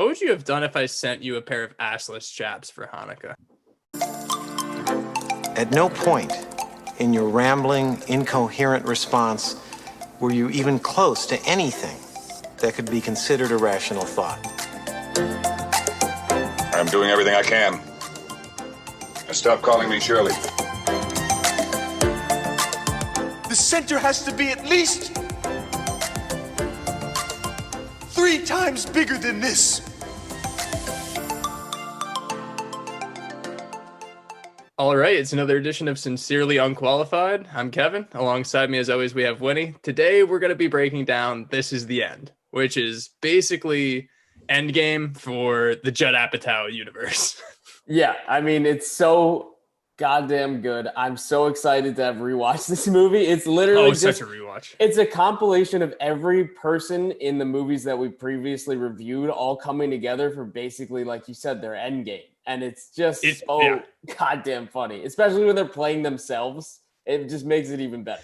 What would you have done if I sent you a pair of assless chaps for Hanukkah? At no point in your rambling, incoherent response were you even close to anything that could be considered a rational thought. I'm doing everything I can. And stop calling me Shirley. The center has to be at least 3 times bigger than this. All right, it's another edition of Sincerely Unqualified. I'm Kevin. Alongside me, as always, we have Winnie. Today, we're going to be breaking down This Is the End, which is basically Endgame for the Judd Apatow universe. Yeah, I mean, it's so goddamn good. I'm so excited to have rewatched this movie. It's literally such a rewatch. It's a compilation of every person in the movies that we previously reviewed all coming together for basically, like you said, their Endgame. And it's just goddamn funny, especially when they're playing themselves. It just makes it even better.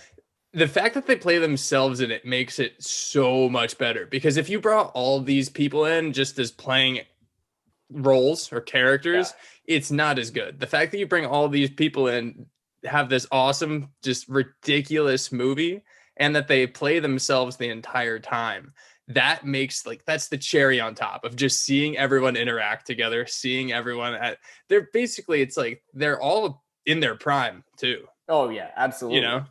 The fact that they play themselves in it makes it so much better, because if you brought all these people in just as playing roles or characters, it's not as good. The fact that you bring all these people in, have this awesome, just ridiculous movie, and that they play themselves the entire time, that makes, like, that's the cherry on top of just seeing everyone interact together, seeing everyone at they're basically, it's like they're all in their prime too. Oh yeah, absolutely. You know,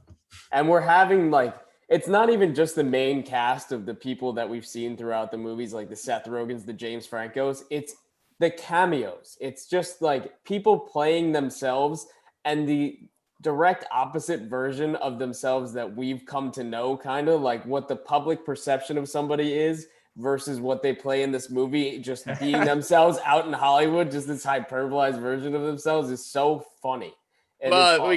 and we're having, like, it's not even just the main cast of the people that we've seen throughout the movies, like the Seth Rogans, the James Francos. It's the cameos. It's just like people playing themselves, and the direct opposite version of themselves that we've come to know, kind of like what the public perception of somebody is versus what they play in this movie, just being themselves out in Hollywood. Just this hyperbolized version of themselves is so funny. And well,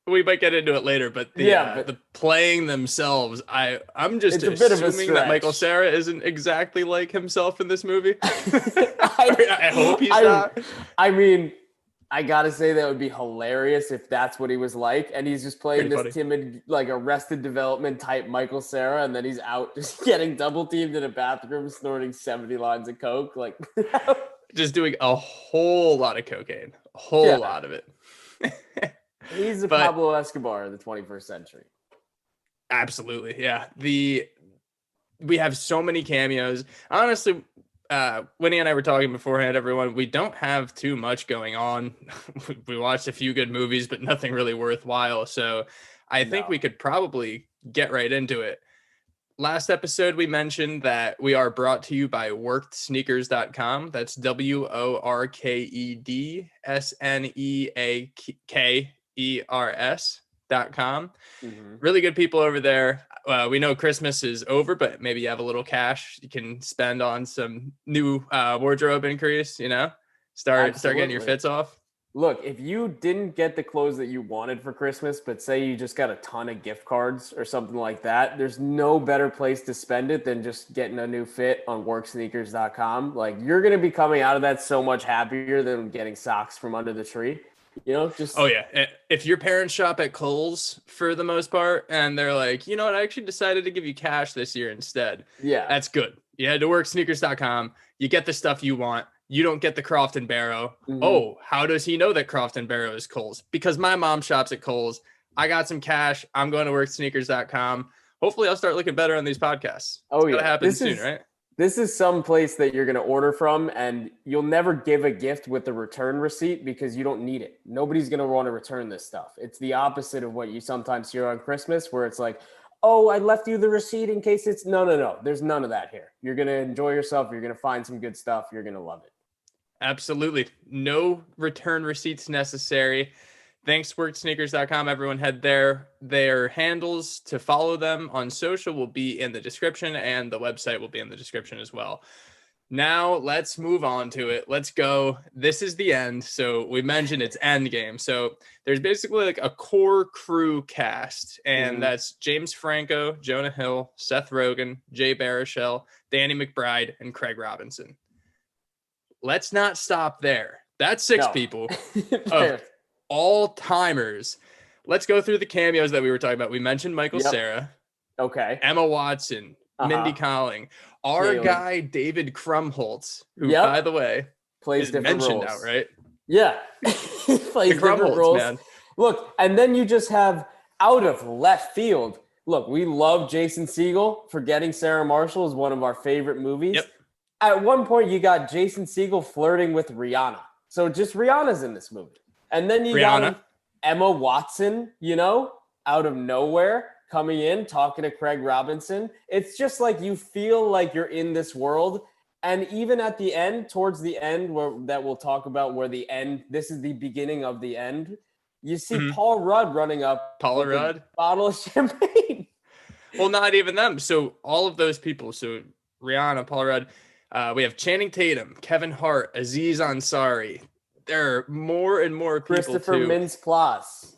we might get into it later, but the playing themselves, I'm just assuming that Michael Cera isn't exactly like himself in this movie. I hope he's not. I mean, I gotta say that would be hilarious if that's what he was like, and he's just playing this timid, like, Arrested Development type Michael Cera, and then he's out just getting double teamed in a bathroom, snorting 70 lines of coke, like just doing a whole lot of cocaine, a whole lot of it. He's the Pablo Escobar of the 21st century. Absolutely, yeah. We have so many cameos. Honestly, Winnie and I were talking beforehand, everyone, we don't have too much going on. We watched a few good movies, but nothing really worthwhile. So I think we could probably get right into it. Last episode, we mentioned that we are brought to you by workedsneakers.com. That's WORKEDSNEAKERS.com. Really good people over there. We know Christmas is over, but maybe you have a little cash you can spend on some new wardrobe increase, you know, start getting your fits off. Look, if you didn't get the clothes that you wanted for Christmas, but say you just got a ton of gift cards or something like that, there's no better place to spend it than just getting a new fit on worksneakers.com. Like, you're going to be coming out of that so much happier than getting socks from under the tree. You know, just if your parents shop at Kohl's for the most part and they're like, you know what, I actually decided to give you cash this year instead. Yeah, that's good. You head to worksneakers.com. You get the stuff you want. You don't get the Croft and Barrow. Oh, how does he know that Croft and Barrow is Kohl's? Because my mom shops at Kohl's. I got some cash. I'm going to worksneakers.com. Hopefully I'll start looking better on these podcasts. It's gonna happen soon, right? This is some place that you're going to order from, and you'll never give a gift with the return receipt because you don't need it. Nobody's going to want to return this stuff. It's the opposite of what you sometimes hear on Christmas, where it's like, oh, I left you the receipt in case it's... No. There's none of that here. You're going to enjoy yourself. You're going to find some good stuff. You're going to love it. Absolutely. No return receipts necessary. Thanks, worksneakers.com. Everyone head there. Their handles to follow them on social will be in the description, and the website will be in the description as well. Now, let's move on to it. Let's go. This is the end. So we mentioned it's Endgame. So there's basically like a core crew cast, and that's James Franco, Jonah Hill, Seth Rogen, Jay Baruchel, Danny McBride, and Craig Robinson. Let's not stop there. That's six people of all-timers. Let's go through the cameos that we were talking about. We mentioned Michael Cera. Okay. Emma Watson, Mindy Kaling, our Galen. guy David Krumholtz, who, Yep. by the way, Plays is different mentioned roles. now, right? Yeah. He plays The different Krumholtz, roles. man. Look, and then you just have out of left field. Look, we love Jason Segel. Forgetting Sarah Marshall is one of our favorite movies. Yep. At one point, you got Jason Segel flirting with Rihanna. So just Rihanna's in this movie. And then you got Emma Watson, out of nowhere, coming in, talking to Craig Robinson. It's just like you feel like you're in this world. And even at the end, towards the end, that we'll talk about where the end, this is the beginning of the end, you see Paul Rudd running up with a bottle of champagne. Well, not even them. So all of those people, so Rihanna, Paul Rudd, we have Channing Tatum, Kevin Hart, Aziz Ansari. There are more and more people Christopher too. Mintz-Plasse.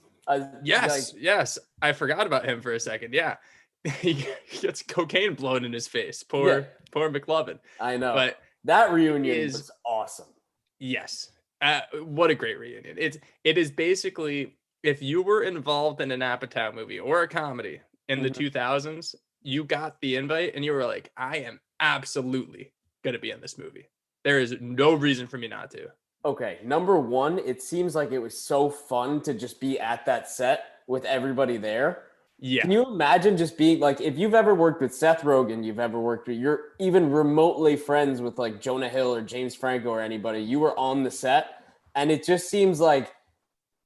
Yes. I forgot about him for a second. Yeah. He gets cocaine blown in his face. Poor McLovin. I know. But that reunion was awesome. Yes. What a great reunion. It is basically, if you were involved in an Apatow movie or a comedy in the 2000s, you got the invite and you were like, I am absolutely going to be in this movie. There is no reason for me not to. Okay, number one, it seems like it was so fun to just be at that set with everybody there. Yeah. Can you imagine just being like, if you've ever worked with Seth Rogen, you're even remotely friends with like Jonah Hill or James Franco or anybody, you were on the set, and it just seems like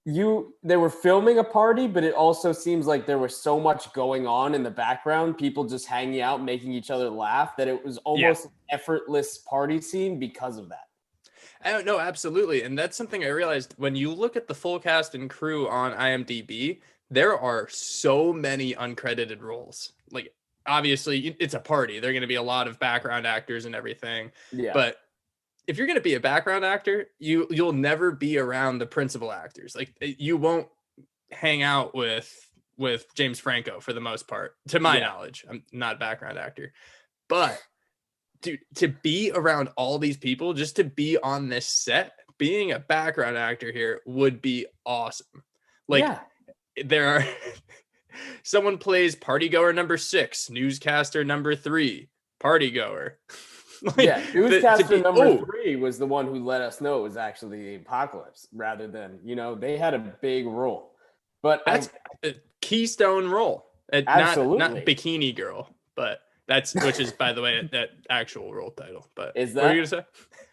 they were filming a party, but it also seems like there was so much going on in the background, people just hanging out, making each other laugh, that it was almost an effortless party scene because of that. I don't know, absolutely. And that's something I realized when you look at the full cast and crew on IMDb, there are so many uncredited roles. Like, obviously, it's a party. There are going to be a lot of background actors and everything. Yeah. But if you're going to be a background actor, you'll never be around the principal actors. Like, you won't hang out with James Franco for the most part, to my knowledge. I'm not a background actor. But dude, to be around all these people, just to be on this set, being a background actor here would be awesome. Like, there are someone plays party goer number 6, newscaster number 3, party goer. Newscaster number 3 was the one who let us know it was actually the apocalypse rather than, they had a big role. But that's a keystone role. Absolutely. Not bikini girl, but which is, by the way, that actual role title. But is that what are you gonna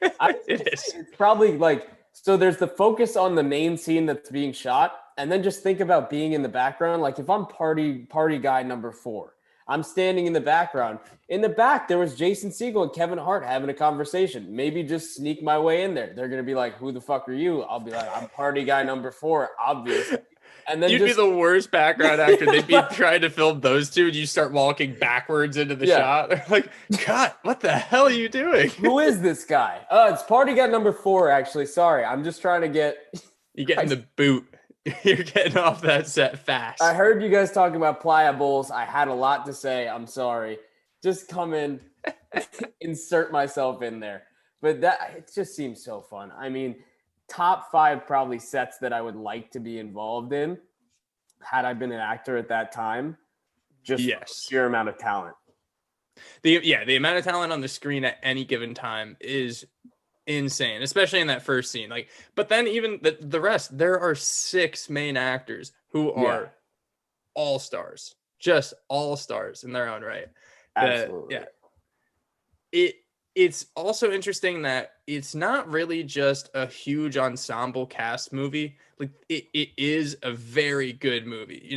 say? It is. It's probably like, so there's the focus on the main scene that's being shot, and then just think about being in the background. Like if I'm party guy number 4, I'm standing in the background. In the back, there was Jason Segel and Kevin Hart having a conversation. Maybe just sneak my way in there. They're gonna be like, "Who the fuck are you?" I'll be like, "I'm party guy number 4, obviously." And then you'd be the worst background actor. They'd be trying to film those two, and you start walking backwards into the shot. They're like, "God, what the hell are you doing? Who is this guy?" It's party guy number 4. Actually, sorry, I'm just trying to get. You get in the boot. You're getting off that set fast. I heard you guys talking about Playa Bowls. I had a lot to say. I'm sorry. Just come in, insert myself in there. But it just seems so fun. I mean, top 5 probably sets that I would like to be involved in had I been an actor at that time. Just sheer amount of talent. The amount of talent on the screen at any given time is insane, especially in that first scene. Like, but then even the rest, there are 6 main actors who are all stars, just all stars in their own right. Absolutely. It's also interesting that it's not really just a huge ensemble cast movie. Like it is a very good movie.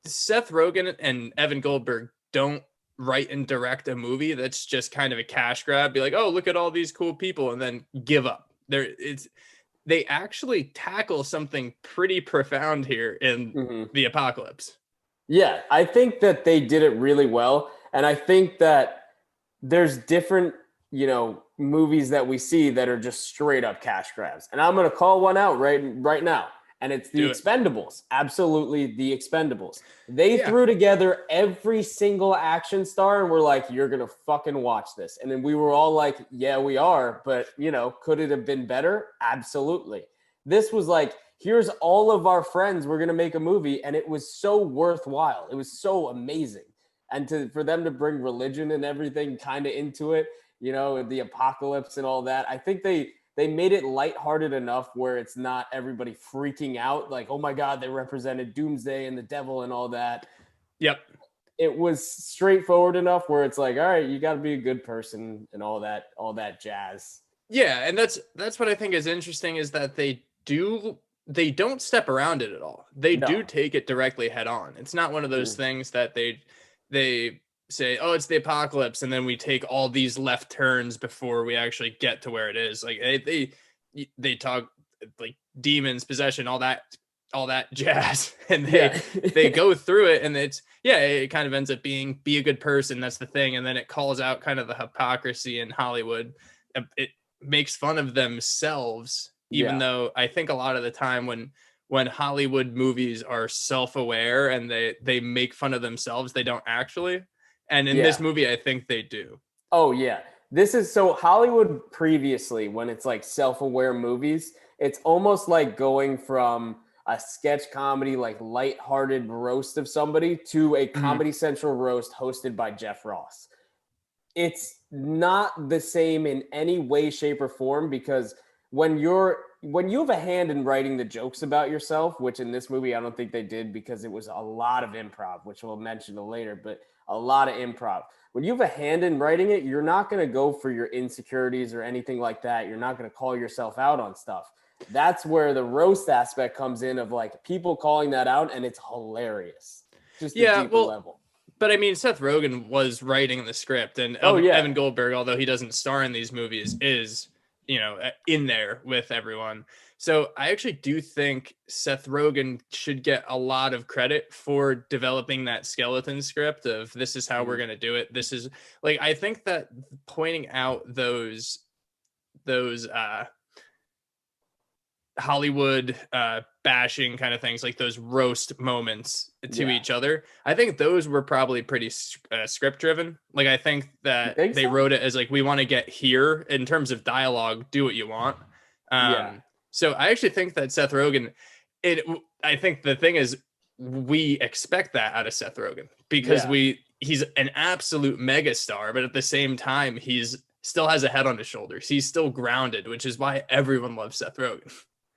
Seth Rogen and Evan Goldberg don't write and direct a movie that's just kind of a cash grab. Be like, oh, look at all these cool people, and then give up. They actually tackle something pretty profound here in the apocalypse. Yeah, I think that they did it really well, and I think that there's different, movies that we see that are just straight up cash grabs. And I'm going to call one out right now. And it's the Expendables. Absolutely the Expendables. They threw together every single action star and were like, you're going to fucking watch this. And then we were all like, yeah, we are. But, could it have been better? Absolutely. This was like, here's all of our friends. We're going to make a movie. And it was so worthwhile. It was so amazing. and for them to bring religion and everything kind of into it, you know, the apocalypse and all that. I think they made it lighthearted enough where it's not everybody freaking out like, oh my God, they represented doomsday and the devil and all that. Yep. It was straightforward enough where it's like, all right, you got to be a good person and all that jazz. Yeah, and that's what I think is interesting is that they don't step around it at all. They do take it directly head on. It's not one of those things that they say, oh, it's the apocalypse, and then we take all these left turns before we actually get to where it is. Like they talk like demons, possession, all that jazz, and they go through it, and it kind of ends up being be a good person. That's the thing, and then it calls out kind of the hypocrisy in Hollywood. It makes fun of themselves, even though I think a lot of the time when Hollywood movies are self-aware and they make fun of themselves, they don't actually. And in this movie, I think they do. Oh yeah. This is so Hollywood previously, when it's like self-aware movies, it's almost like going from a sketch comedy, like lighthearted roast of somebody to a Comedy Central roast hosted by Jeff Ross. It's not the same in any way, shape, or form, because when you have a hand in writing the jokes about yourself, which in this movie I don't think they did because it was a lot of improv, which we'll mention later, but a lot of improv. When you have a hand in writing it, you're not going to go for your insecurities or anything like that. You're not going to call yourself out on stuff. That's where the roast aspect comes in, of like people calling that out, and it's hilarious. Just a deeper level. But I mean, Seth Rogen was writing the script, and Evan Goldberg, although he doesn't star in these movies, is, you know, in there with everyone. So I actually do think Seth Rogen should get a lot of credit for developing that skeleton script of this is how we're going to do it. This is like, I think that pointing out those Hollywood bashing kind of things, like those roast moments to each other, I think those were probably pretty script driven. Like, I think that they wrote it as like, we want to get here in terms of dialogue, do what you want. So I actually think that Seth Rogen, I think the thing is, we expect that out of Seth Rogen because he's an absolute megastar, but at the same time, he's still has a head on his shoulders. He's still grounded, which is why everyone loves Seth Rogen.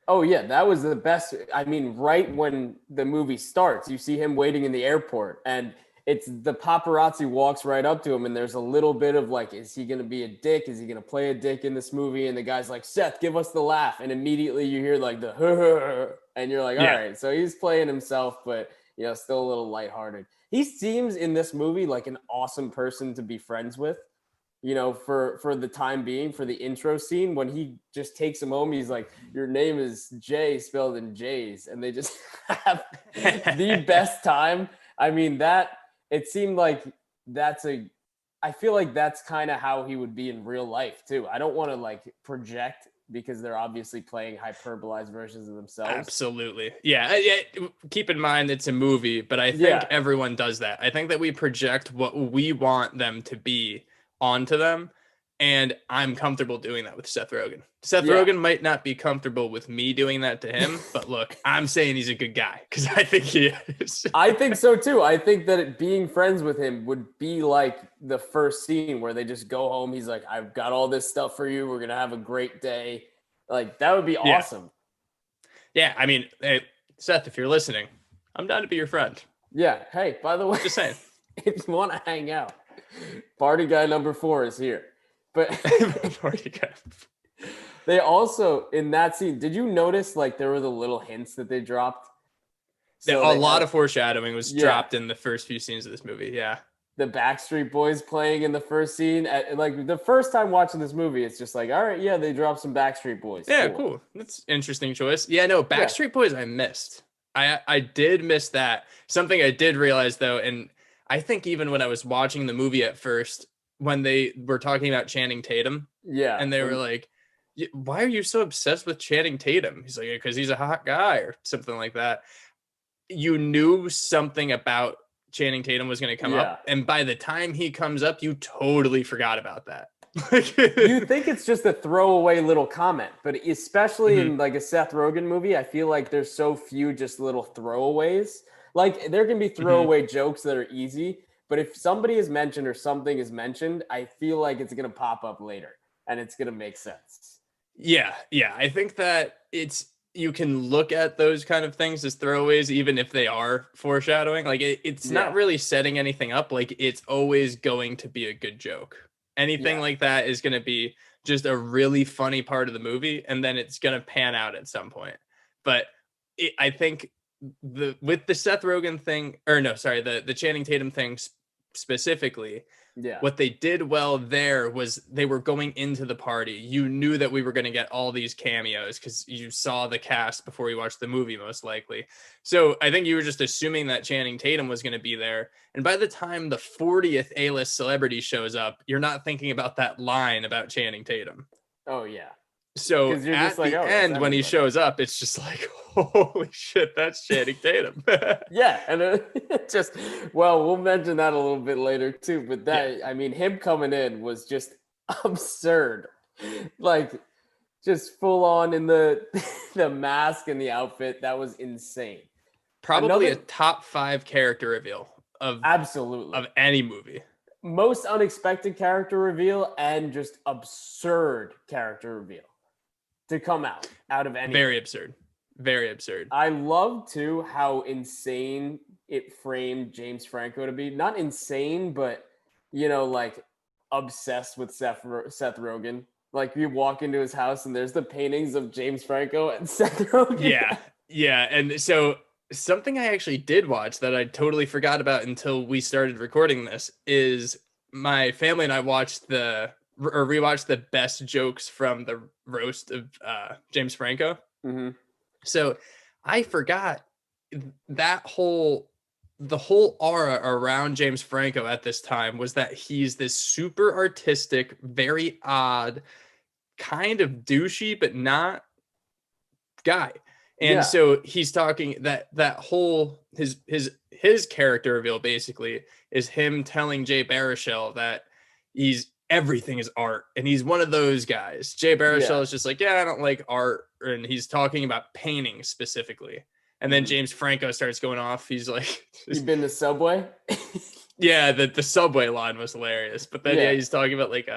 Oh yeah, that was the best. I mean, right when the movie starts, you see him waiting in the airport, and it's the paparazzi walks right up to him, and there's a little bit of like, is he going to be a dick? Is he going to play a dick in this movie? And the guy's like, Seth, give us the laugh. And immediately you hear like the and you're like, all right. So he's playing himself, but you know, still a little lighthearted. He seems in this movie like an awesome person to be friends with, you know, for the time being, for the intro scene, when he just takes him home, he's like, your name is Jay spelled in J's. And they just have the best time. I mean, it seemed like I feel like that's kind of how he would be in real life too. I don't want to like project because they're obviously playing hyperbolized versions of themselves. Absolutely. Yeah. Keep in mind it's a movie, but I think everyone does that. I think that we project what we want them to be onto them. And I'm comfortable doing that with Seth Rogen. Seth Rogen might not be comfortable with me doing that to him, but look, I'm saying he's a good guy because I think he is. I think so too. I think that being friends with him would be like the first scene where they just go home. He's like, I've got all this stuff for you. We're going to have a great day. Like, that would be awesome. Yeah. I mean, hey, Seth, if you're listening, I'm down to be your friend. Yeah. Hey, by the way, just saying, if you want to hang out, party guy number 4 is here. But they also, in that scene, did you notice like there were the little hints that they dropped? So a lot of foreshadowing was dropped in the first few scenes of this movie. Yeah. The Backstreet Boys playing in the first scene. Like the first time watching this movie, it's just like, all right, yeah, they dropped some Backstreet Boys. Yeah, cool. That's interesting choice. Yeah, no, Backstreet Boys I missed. I did miss that. Something I did realize though, and I think even when I was watching the movie at first, when they were talking about Channing Tatum. Yeah. And they were like, why are you so obsessed with Channing Tatum? He's like, because he's a hot guy or something like that. You knew something about Channing Tatum was going to come up. And by the time he comes up, you totally forgot about that. You think it's just a throwaway little comment, but especially in like a Seth Rogen movie, I feel like there's so few just little throwaways. Like there can be throwaway jokes that are easy, But if somebody is mentioned or something is mentioned, I feel like it's going to pop up later and it's going to make sense. Yeah, yeah. I think that you can look at those kind of things as throwaways, even if they are foreshadowing. Like it's not really setting anything up. Like it's always going to be a good joke. Anything like that is going to be just a really funny part of the movie, and then it's going to pan out at some point. But I think with the Seth Rogen thing, or no, sorry, the Channing Tatum thing specifically, what they did well there was they were going into the party. You knew that we were going to get all these cameos because you saw the cast before you watched the movie, most likely. So I think you were just assuming that Channing Tatum was going to be there. And by the time the 40th A-list celebrity shows up, you're not thinking about that line about Channing Tatum. Oh, yeah. So at the end, when he shows up, it's just like, holy shit, that's Channing Tatum. Yeah, and we'll mention that a little bit later too. But I mean, him coming in was just absurd, like just full on in the mask and the outfit. That was insane. Probably a top 5 character reveal of any movie. Most unexpected character reveal and just absurd character reveal to come out of any. Very absurd. I love too how insane it framed James Franco to be. Not insane, but like obsessed with Seth Rogen. Like you walk into his house and there's the paintings of James Franco and Seth Rogen. Yeah. And so something I actually did watch that I totally forgot about until we started recording this is my family and I rewatched the best jokes from the roast of James Franco. Mm-hmm. So I forgot the whole aura around James Franco at this time was that he's this super artistic, very odd, kind of douchey, but not guy. And so he's talking that whole his character reveal basically is him telling Jay Baruchel that everything is art, and he's one of those guys. Jay Baruchel is just like, I don't like art, and he's talking about painting specifically. And then James Franco starts going off. He's like, "You've been to Subway?" Yeah, the Subway line was hilarious. But then he's talking about like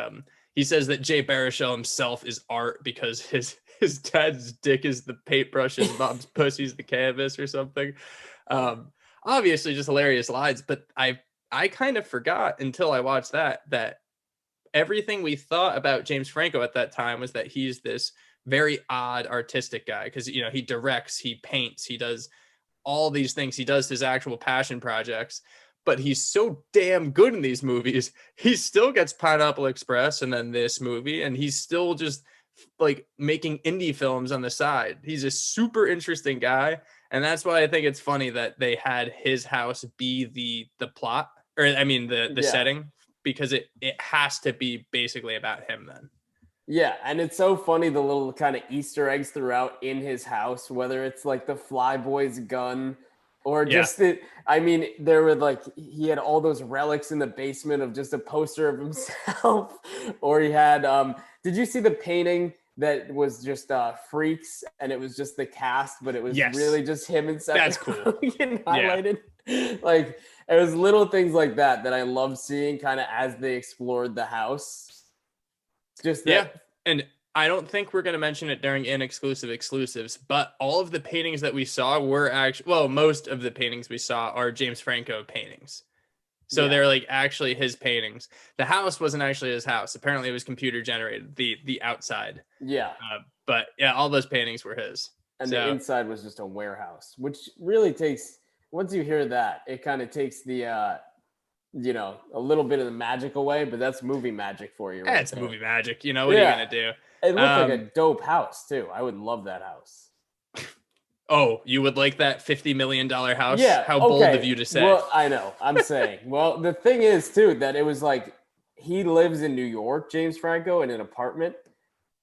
he says that Jay Baruchel himself is art because his dad's dick is the paintbrush, his mom's pussy's the canvas or something. Obviously just hilarious lines, but I kind of forgot until I watched that everything we thought about James Franco at that time was that he's this very odd artistic guy because he directs, he paints, he does all these things, he does his actual passion projects, but he's so damn good in these movies. He still gets Pineapple Express and then this movie, and he's still just like making indie films on the side. He's a super interesting guy, and that's why I think it's funny that they had his house be the plot, or I mean the setting, because it has to be basically about him then. Yeah, and it's so funny the little kind of Easter eggs throughout in his house, whether it's like the Flyboy's gun or just there were like he had all those relics in the basement of just a poster of himself, or he had did you see the painting that was just Freaks, and it was just the cast, but it was really just him and Seth. That's cool. Highlighted. Like it was little things like that I loved seeing kind of as they explored the house. Just that. And I don't think we're going to mention it during Inexclusive exclusives, but all of the paintings that we saw were most of the paintings we saw are James Franco paintings. So they're like actually his paintings. The house wasn't actually his house. Apparently it was computer generated, the outside. Yeah. But all those paintings were his. And the inside was just a warehouse, which really takes, once you hear that, it kind of takes the, a little bit of the magic away, but that's movie magic for you. Right? It's movie magic. What are you going to do? It looked like a dope house too. I would love that house. Oh, you would like that $50 million house? Yeah. How bold of you to say. Well, I know. I'm saying. Well, the thing is too, that it was like, he lives in New York, James Franco, in an apartment,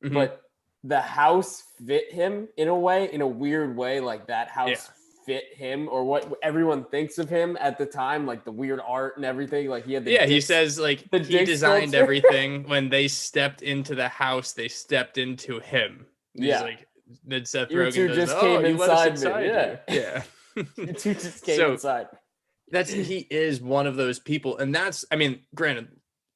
but the house fit him in a weird way. Like that house fit him, or what everyone thinks of him at the time, like the weird art and everything. Like he had he says like he designed everything. When they stepped into the house, they stepped into him. He's like, then Seth Rogen just came inside me. Yeah. You two just came inside. He is one of those people. And that's, I mean, granted,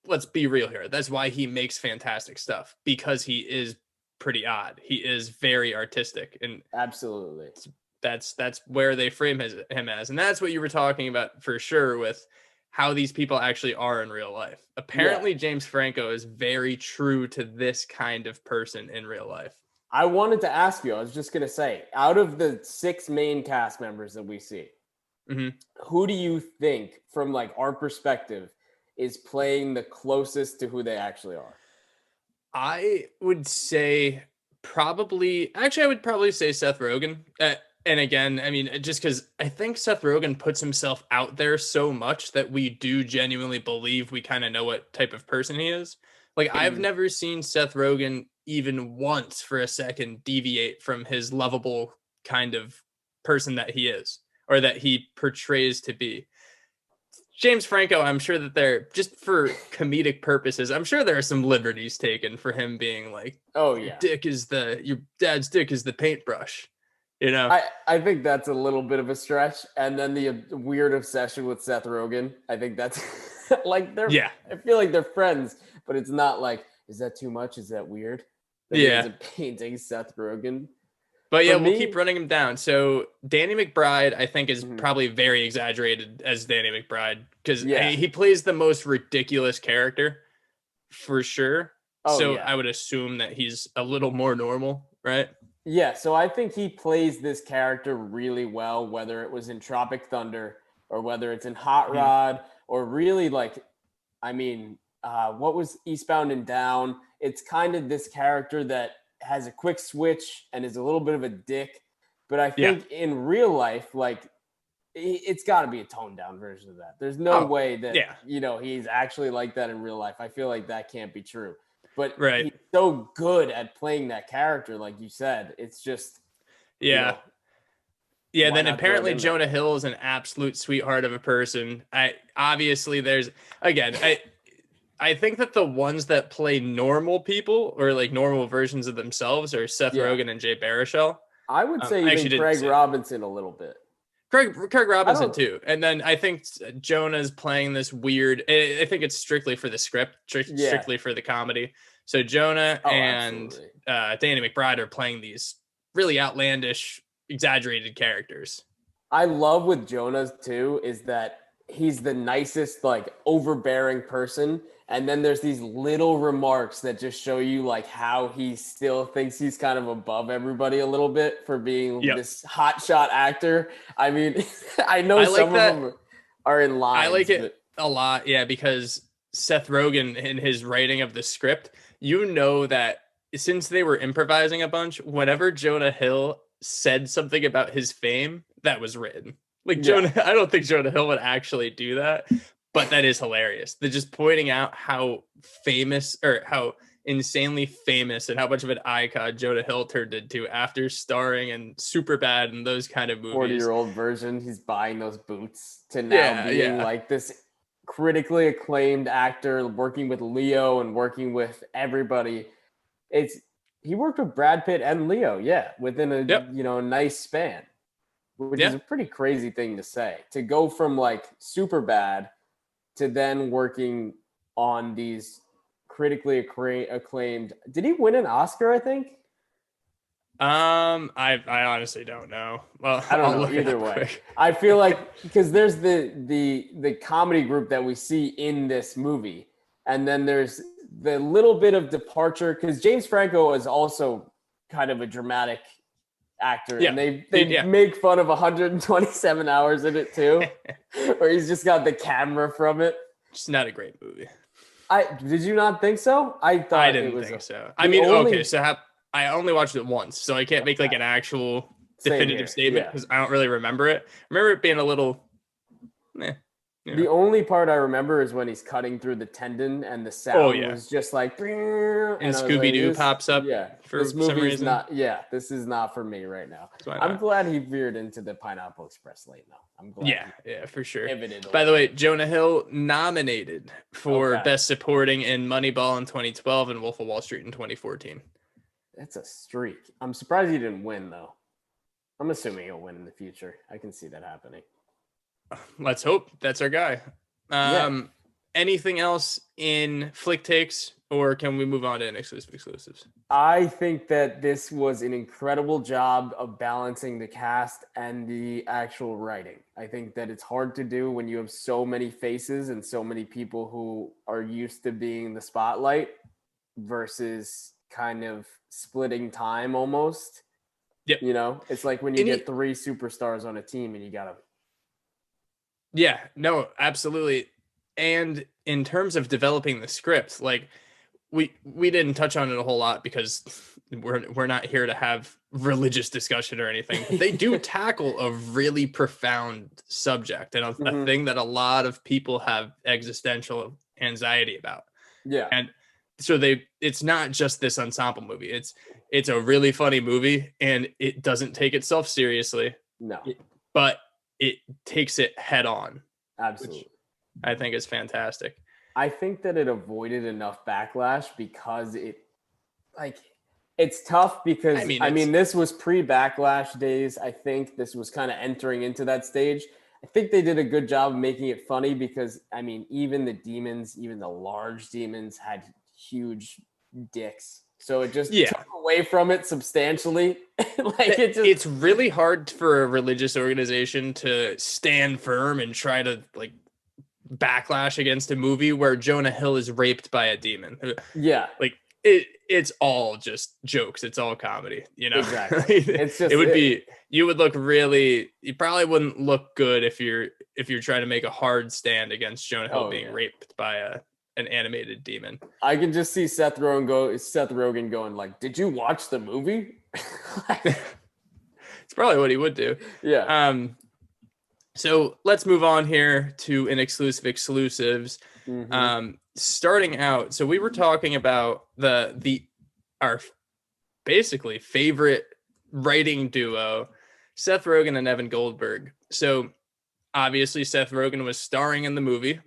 let's be real here. That's why he makes fantastic stuff, because he is pretty odd. He is very artistic, and Absolutely. that's where they frame him as. And that's what you were talking about for sure with how these people actually are in real life. Apparently, James Franco is very true to this kind of person in real life. I wanted to ask you, I was just going to say, out of the 6 main cast members that we see, who do you think, from like our perspective, is playing the closest to who they actually are? I would say I would probably say Seth Rogen. And again, I mean, just because I think Seth Rogen puts himself out there so much that we do genuinely believe we kind of know what type of person he is. Like, I've never seen Seth Rogen even once for a second deviate from his lovable kind of person that he is, or that he portrays to be. James Franco, I'm sure that they're just for comedic purposes. I'm sure there are some liberties taken for him being like, "Oh yeah, your dad's dick is the paintbrush." You know, I think that's a little bit of a stretch. And then the weird obsession with Seth Rogen. I think that's like I feel like they're friends, but it's not like, is that too much? Is that weird? That he isn't painting Seth Rogen. But yeah, we'll keep running him down. So Danny McBride, I think, is probably very exaggerated as Danny McBride, because he plays the most ridiculous character for sure. I would assume that he's a little more normal, right? Yeah, so I think he plays this character really well, whether it was in Tropic Thunder or whether it's in Hot Rod or really like, I mean, what was Eastbound and Down? It's kind of this character that has a quick switch and is a little bit of a dick. But I think in real life, like, it's got to be a toned down version of that. There's no way that, he's actually like that in real life. I feel like that can't be true. But he's so good at playing that character, like you said. It's just, then apparently Jonah Hill is an absolute sweetheart of a person. Obviously there's, again, I think that the ones that play normal people, or like normal versions of themselves, are Seth Rogen and Jay Baruchel. I would say even Craig Robinson a little bit. Craig Robinson too. And then I think Jonah's playing this weird, I think it's strictly for the script, strictly for the comedy. So Jonah and Danny McBride are playing these really outlandish, exaggerated characters. I love with Jonah too is that he's the nicest, like, overbearing person. And then there's these little remarks that just show you like how he still thinks he's kind of above everybody a little bit for being this hotshot actor. I mean, I know some of them are in line. I like it a lot, because Seth Rogen, in his writing of the script, that since they were improvising a bunch, whenever Jonah Hill said something about his fame, that was written. Like I don't think Jonah Hill would actually do that. But that is hilarious. They're just pointing out how famous, or how insanely famous, and how much of an icon Jonah Hill turned into after starring in Superbad and those kind of movies. 40-year-old version, he's buying those boots to now being like this critically acclaimed actor, working with Leo and working with everybody. He worked with Brad Pitt and Leo, within a a nice span, which is a pretty crazy thing to say. To go from like Superbad to then working on these critically acclaimed. Did he win an Oscar, I think? I honestly don't know. Well, I don't know either way. Quick. I feel like, because there's the comedy group that we see in this movie, and then there's the little bit of departure, because James Franco is also kind of a dramatic actor, and they make fun of 127 hours in it too, where he's just got the camera from it. It's not a great movie. Did you not think so? I thought I didn't think so. I mean, I only watched it once, so I can't make like an actual definitive statement because I don't really remember it. I remember it being a little The only part I remember is when he's cutting through the tendon and the sound was just like, and Scooby-Doo pops up. Yeah, for this movie some reason. is not. Yeah, this is not for me right now. I'm glad he veered into the Pineapple Express lane, though. I'm glad. Yeah, for sure. By the way, Jonah Hill nominated for Best Supporting in Moneyball in 2012 and Wolf of Wall Street in 2014. That's a streak. I'm surprised he didn't win, though. I'm assuming he'll win in the future. I can see that happening. Let's hope that's our guy. Anything else in flick takes, or can we move on to Inexclusive exclusives? I think that this was an incredible job of balancing the cast and the actual writing. I think that it's hard to do when you have so many faces and so many people who are used to being in the spotlight versus kind of splitting time almost. Yep. You know, it's like when you get three superstars on a team and you got to. Yeah, no, absolutely. And in terms of developing the script, like we didn't touch on it a whole lot because we're not here to have religious discussion or anything. But they do tackle a really profound subject and a thing that a lot of people have existential anxiety about. Yeah. And so it's not just this ensemble movie. It's a really funny movie, and it doesn't take itself seriously. No. But it takes it head on. Absolutely. I think is fantastic. I think that it avoided enough backlash because it's tough because I mean this was pre-backlash days. I think this was kind of entering into that stage. I think they did a good job of making it funny because I mean even the demons, even the large demons had huge dicks. So it just took away from it substantially. It's really hard for a religious organization to stand firm and try to like backlash against a movie where Jonah Hill is raped by a demon. Yeah. Like it's all just jokes. It's all comedy, you know? Exactly. It's just, you would look really, you probably wouldn't look good if you're trying to make a hard stand against Jonah Hill being raped by an animated demon. I can just see Seth Rogen going like, "Did you watch the movie?" It's probably what he would do. Yeah. So let's move on here to Inexclusive exclusives. Starting out, so we were talking about our basically favorite writing duo, Seth Rogen and Evan Goldberg. So obviously Seth Rogen was starring in the movie.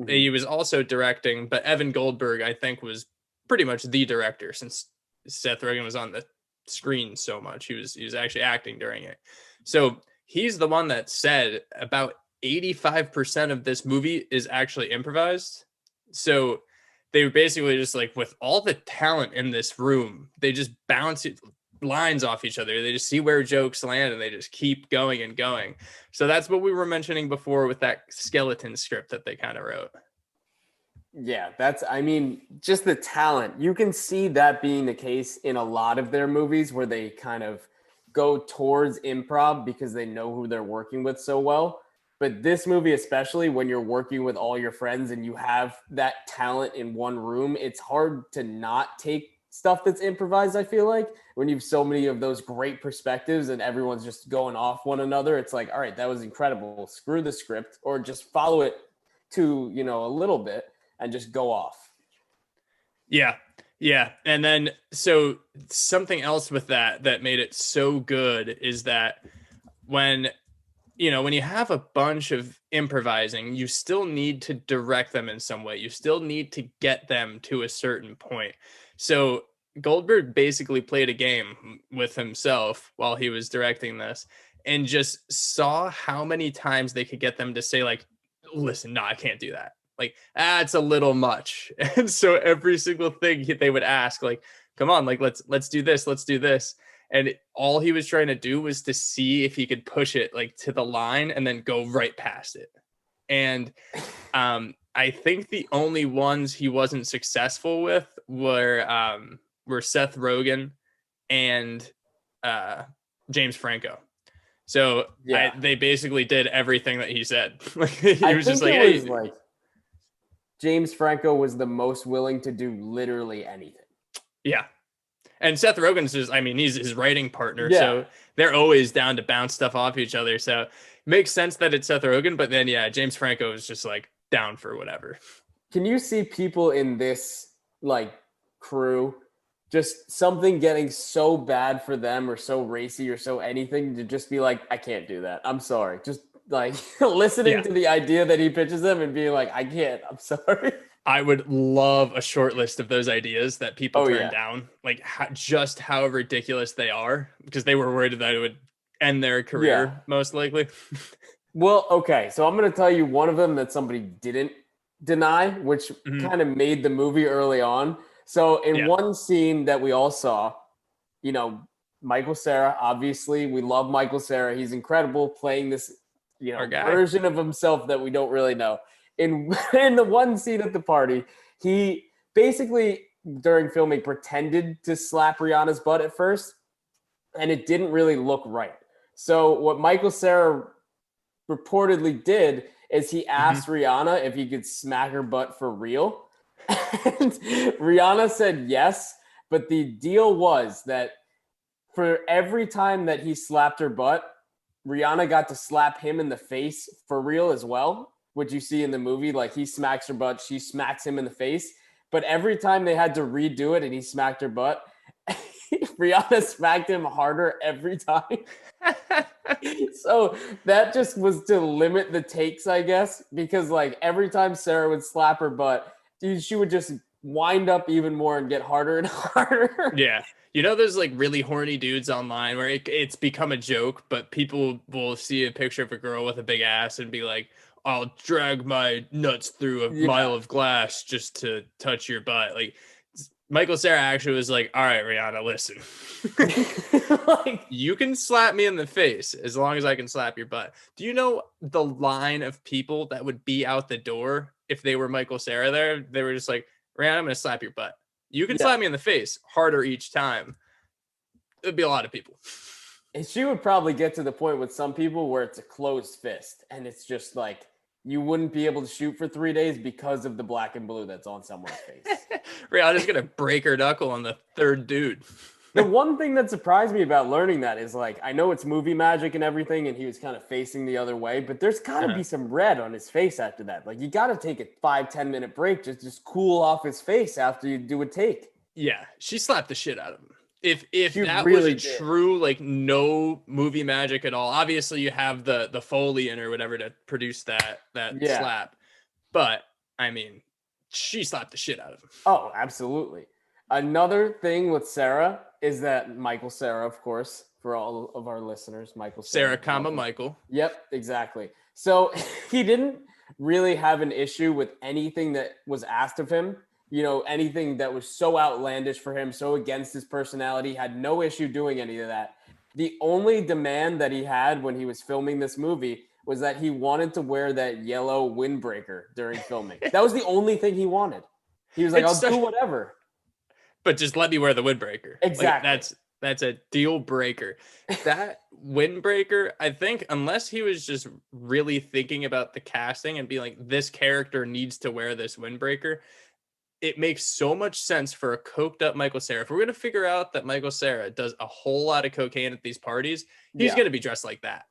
He was also directing, but Evan Goldberg, I think, was pretty much the director since Seth Rogen was on the screen so much. He was actually acting during it. So he's the one that said about 85% of this movie is actually improvised. So they were basically just like, with all the talent in this room, they just bounce lines off each other. They just see where jokes land and they just keep going and going. So that's what we were mentioning before with that skeleton script that they kind of wrote. Yeah, I mean, just the talent. You can see that being the case in a lot of their movies where they kind of go towards improv because they know who they're working with so well. But this movie, especially when you're working with all your friends and you have that talent in one room, it's hard to not take stuff that's improvised. I feel like when you have so many of those great perspectives and everyone's just going off one another, it's like, all right, that was incredible. Screw the script, or just follow it to, a little bit and just go off. Yeah. And then, so something else with that made it so good is that when you have a bunch of improvising, you still need to direct them in some way. You still need to get them to a certain point. So Goldberg basically played a game with himself while he was directing this and just saw how many times they could get them to say like, listen, no, I can't do that. Like, it's a little much. And so every single thing they would ask, like, come on, like, let's do this. Let's do this. And all he was trying to do was to see if he could push it like to the line and then go right past it. And I think the only ones he wasn't successful with were Seth Rogen and James Franco. So they basically did everything that he said. He was just like, hey. Like James Franco was the most willing to do literally anything. Yeah. And Seth Rogen's just, he's his writing partner. Yeah. So they're always down to bounce stuff off each other. So it makes sense that it's Seth Rogen, but then, James Franco is just like down for whatever. Can you see people in this like crew, just something getting so bad for them or so racy or so anything to just be like, I can't do that. I'm sorry. Just like listening to the idea that he pitches them and being like, I can't, I'm sorry. I would love a short list of those ideas that people turn down, like just how ridiculous they are, because they were worried that it would end their career, most likely. Well, okay, so I'm going to tell you one of them that somebody didn't deny, which Mhm. kind of made the movie early on. So in Yeah. one scene that we all saw, Michael Cera, obviously, we love Michael Cera. He's incredible playing this, Our guy. version of himself that we don't really know. In in the one scene at the party, he basically during filming pretended to slap Rihanna's butt at first, and it didn't really look right. So what Michael Cera reportedly did is he Mhm. asked Rihanna if he could smack her butt for real. And Rihanna said yes, but the deal was that for every time that he slapped her butt, Rihanna got to slap him in the face for real as well, which you see in the movie. Like he smacks her butt, she smacks him in the face. But every time they had to redo it and he smacked her butt, Rihanna smacked him harder every time. So that just was to limit the takes, I guess, because like every time Sarah would slap her butt, dude, she would just wind up even more and get harder and harder. Yeah. You know, there's like really horny dudes online where it's become a joke, but people will see a picture of a girl with a big ass and be like, I'll drag my nuts through a Yeah. mile of glass just to touch your butt. Like, Michael Cera actually was like, all right, Rihanna, listen. Like, You can slap me in the face as long as I can slap your butt. Do you know the line of people that would be out the door if they were Michael Cera there? They were just like, Rihanna, I'm going to slap your butt. You can yeah. slap me in the face harder each time. It'd be a lot of people. And she would probably get to the point with some people where it's a closed fist and it's just like you wouldn't be able to shoot for 3 days because of the black and blue that's on someone's face. Rihanna's going to break her knuckle on the third dude. The one thing that surprised me about learning that is like I know it's movie magic and everything, and he was kind of facing the other way, but there's got to be some red on his face after that. Like you got to take a 5-10 minute break just cool off his face after you do a take. Yeah, she slapped the shit out of him. If She that really was a did. true like no movie magic at all, obviously you have the Foley in or whatever to produce that Yeah. slap. But I mean, she slapped the shit out of him. Oh, absolutely. Another thing with Sarah is that Michael Cera, of course, for all of our listeners, Michael Sarah, Cera. Michael. Yep, exactly. So he didn't really have an issue with anything that was asked of him. Anything that was so outlandish for him, so against his personality, had no issue doing any of that. The only demand that he had when he was filming this movie was that he wanted to wear that yellow windbreaker during filming. That was the only thing he wanted. He was like, I'll do whatever. But just let me wear the windbreaker. Exactly. Like, that's a deal breaker. That windbreaker, I think, unless he was just really thinking about the casting and being like, this character needs to wear this windbreaker, it makes so much sense for a coked up Michael Cera. If we're going to figure out that Michael Cera does a whole lot of cocaine at these parties, he's going to be dressed like that.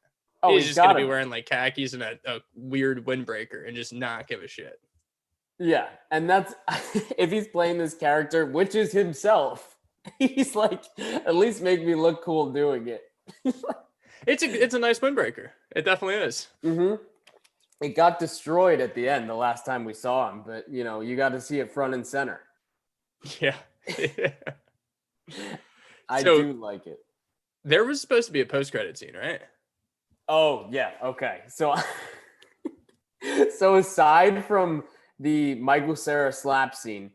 Oh, he's just going to be wearing like khakis and a weird windbreaker and just not give a shit. Yeah, and that's if he's playing this character, which is himself, he's like, at least make me look cool doing it. It's a nice windbreaker. It definitely is. Mm-hmm. It got destroyed at the end the last time we saw him, but you got to see it front and center. Yeah. I do like it. There was supposed to be a post-credit scene, right? Oh, yeah. Okay. So aside from the Michael Cera slap scene,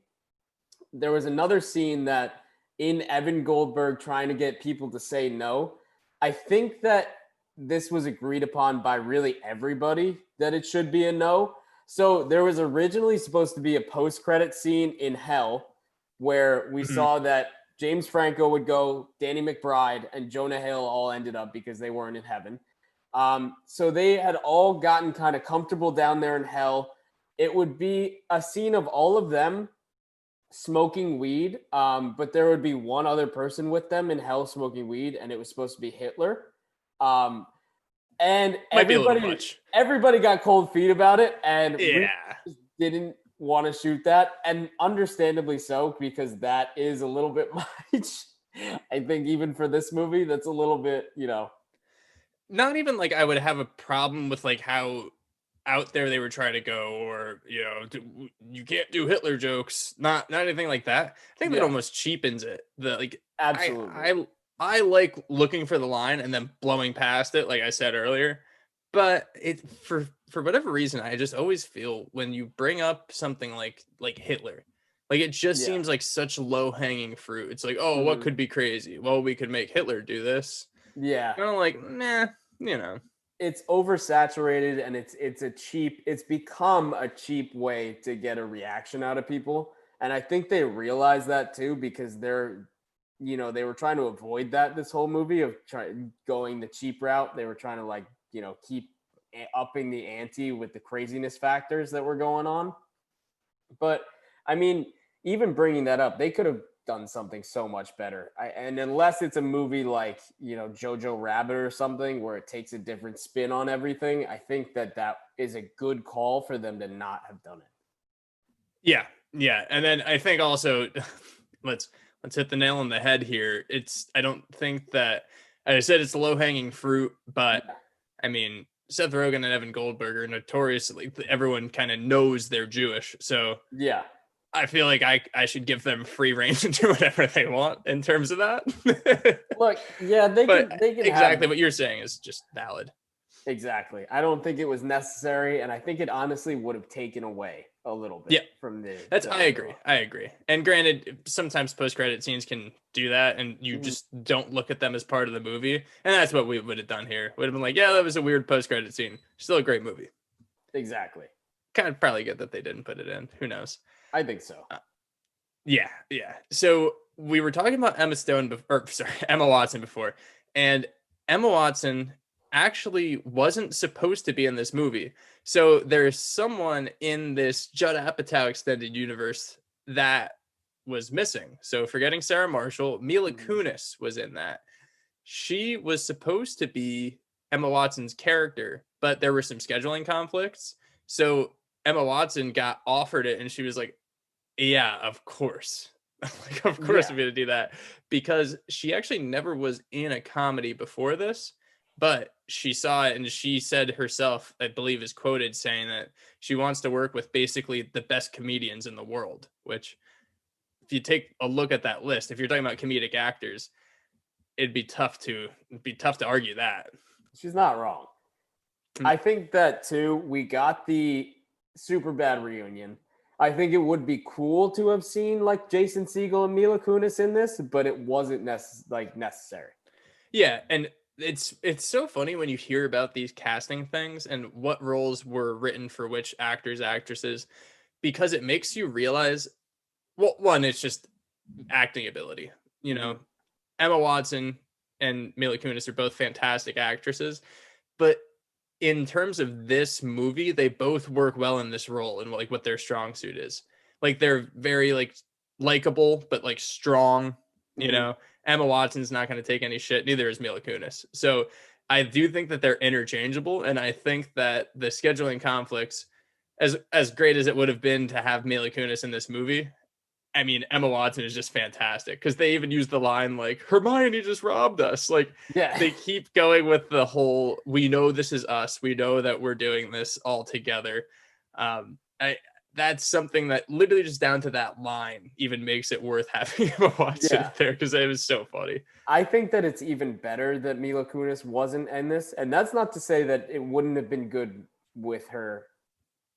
there was another scene that in Evan Goldberg trying to get people to say no. I think that this was agreed upon by really everybody that it should be a no. So there was originally supposed to be a post-credit scene in Hell where we saw that James Franco would go, Danny McBride, and Jonah Hill all ended up because they weren't in heaven. So they had all gotten kind of comfortable down there in Hell. It would be a scene of all of them smoking weed, but there would be one other person with them in Hell smoking weed, and it was supposed to be Hitler. And Might be a little much. Everybody got cold feet about it, and we Yeah. didn't want to shoot that, and understandably so, because that is a little bit much. I think even for this movie, that's a little bit, Not even like I would have a problem with like how out there they were trying to go, or you can't do Hitler jokes. Not anything like that. I think that almost cheapens it. Absolutely. I like looking for the line and then blowing past it, like I said earlier. But it for whatever reason, I just always feel when you bring up something like Hitler, like it just Yeah. seems like such low hanging fruit. It's like, oh, what Mhm. could be crazy? Well, we could make Hitler do this. Yeah. Kind of like, nah, you know. It's oversaturated and it's become a cheap way to get a reaction out of people. And I think they realize that too, because they were trying to avoid that this whole movie of going the cheap route. They were trying to keep upping the ante with the craziness factors that were going on. But I mean, even bringing that up, they could have done something so much better. And unless it's a movie like, Jojo Rabbit or something where it takes a different spin on everything, I think that is a good call for them to not have done it. Yeah, yeah, and then I think also let's hit the nail on the head here. I don't think that, as I said, it's low hanging fruit, but I mean, Seth Rogen and Evan Goldberg are notoriously, everyone kind of knows they're Jewish, so Yeah. I feel like I should give them free reign to do whatever they want in terms of that. Look, yeah, they But can exactly what you're saying is just valid. Exactly. I don't think it was necessary, and I think it honestly would have taken away a little bit Yeah, from the. I agree. And granted, sometimes post-credit scenes can do that, and you just don't look at them as part of the movie. And that's what we would have done here. Would have been like, yeah, that was a weird post-credit scene. Still a great movie. Exactly. Kind of probably good that they didn't put it in. Who knows? I think so. Yeah. So we were talking about Emma Watson before, and Emma Watson actually wasn't supposed to be in this movie. So there's someone in this Judd Apatow extended universe that was missing. So forgetting Sarah Marshall, Mila Kunis was in that. She was supposed to be Emma Watson's character, but there were some scheduling conflicts. So Emma Watson got offered it, and she was like, yeah, of course. Like, of course I'm going to do that, because she actually never was in a comedy before this, but she saw it and she said herself, I believe is quoted saying that she wants to work with basically the best comedians in the world, which if you take a look at that list, if you're talking about comedic actors, it'd be tough to argue that. She's not wrong. I think that too. We got the super bad reunion. I think it would be cool to have seen like Jason Segel and Mila Kunis in this, but it wasn't necessary. Yeah, and it's so funny when you hear about these casting things and what roles were written for which actors, actresses, because it makes you realize, well, one, it's just acting ability. Emma Watson and Mila Kunis are both fantastic actresses, but in terms of this movie, they both work well in this role and like what their strong suit is. Like they're very like likable, but like strong. Emma Watson's not going to take any shit. Neither is Mila Kunis. So I do think that they're interchangeable, and I think that the scheduling conflicts, as great as it would have been to have Mila Kunis in this movie, I mean, Emma Watson is just fantastic, because they even use the line like, Hermione just robbed us. Like, they keep going with the whole, we know this is us. We know that we're doing this all together. That's something that literally just down to that line even makes it worth having Emma Watson there, because it was so funny. I think that it's even better that Mila Kunis wasn't in this. And that's not to say that it wouldn't have been good with her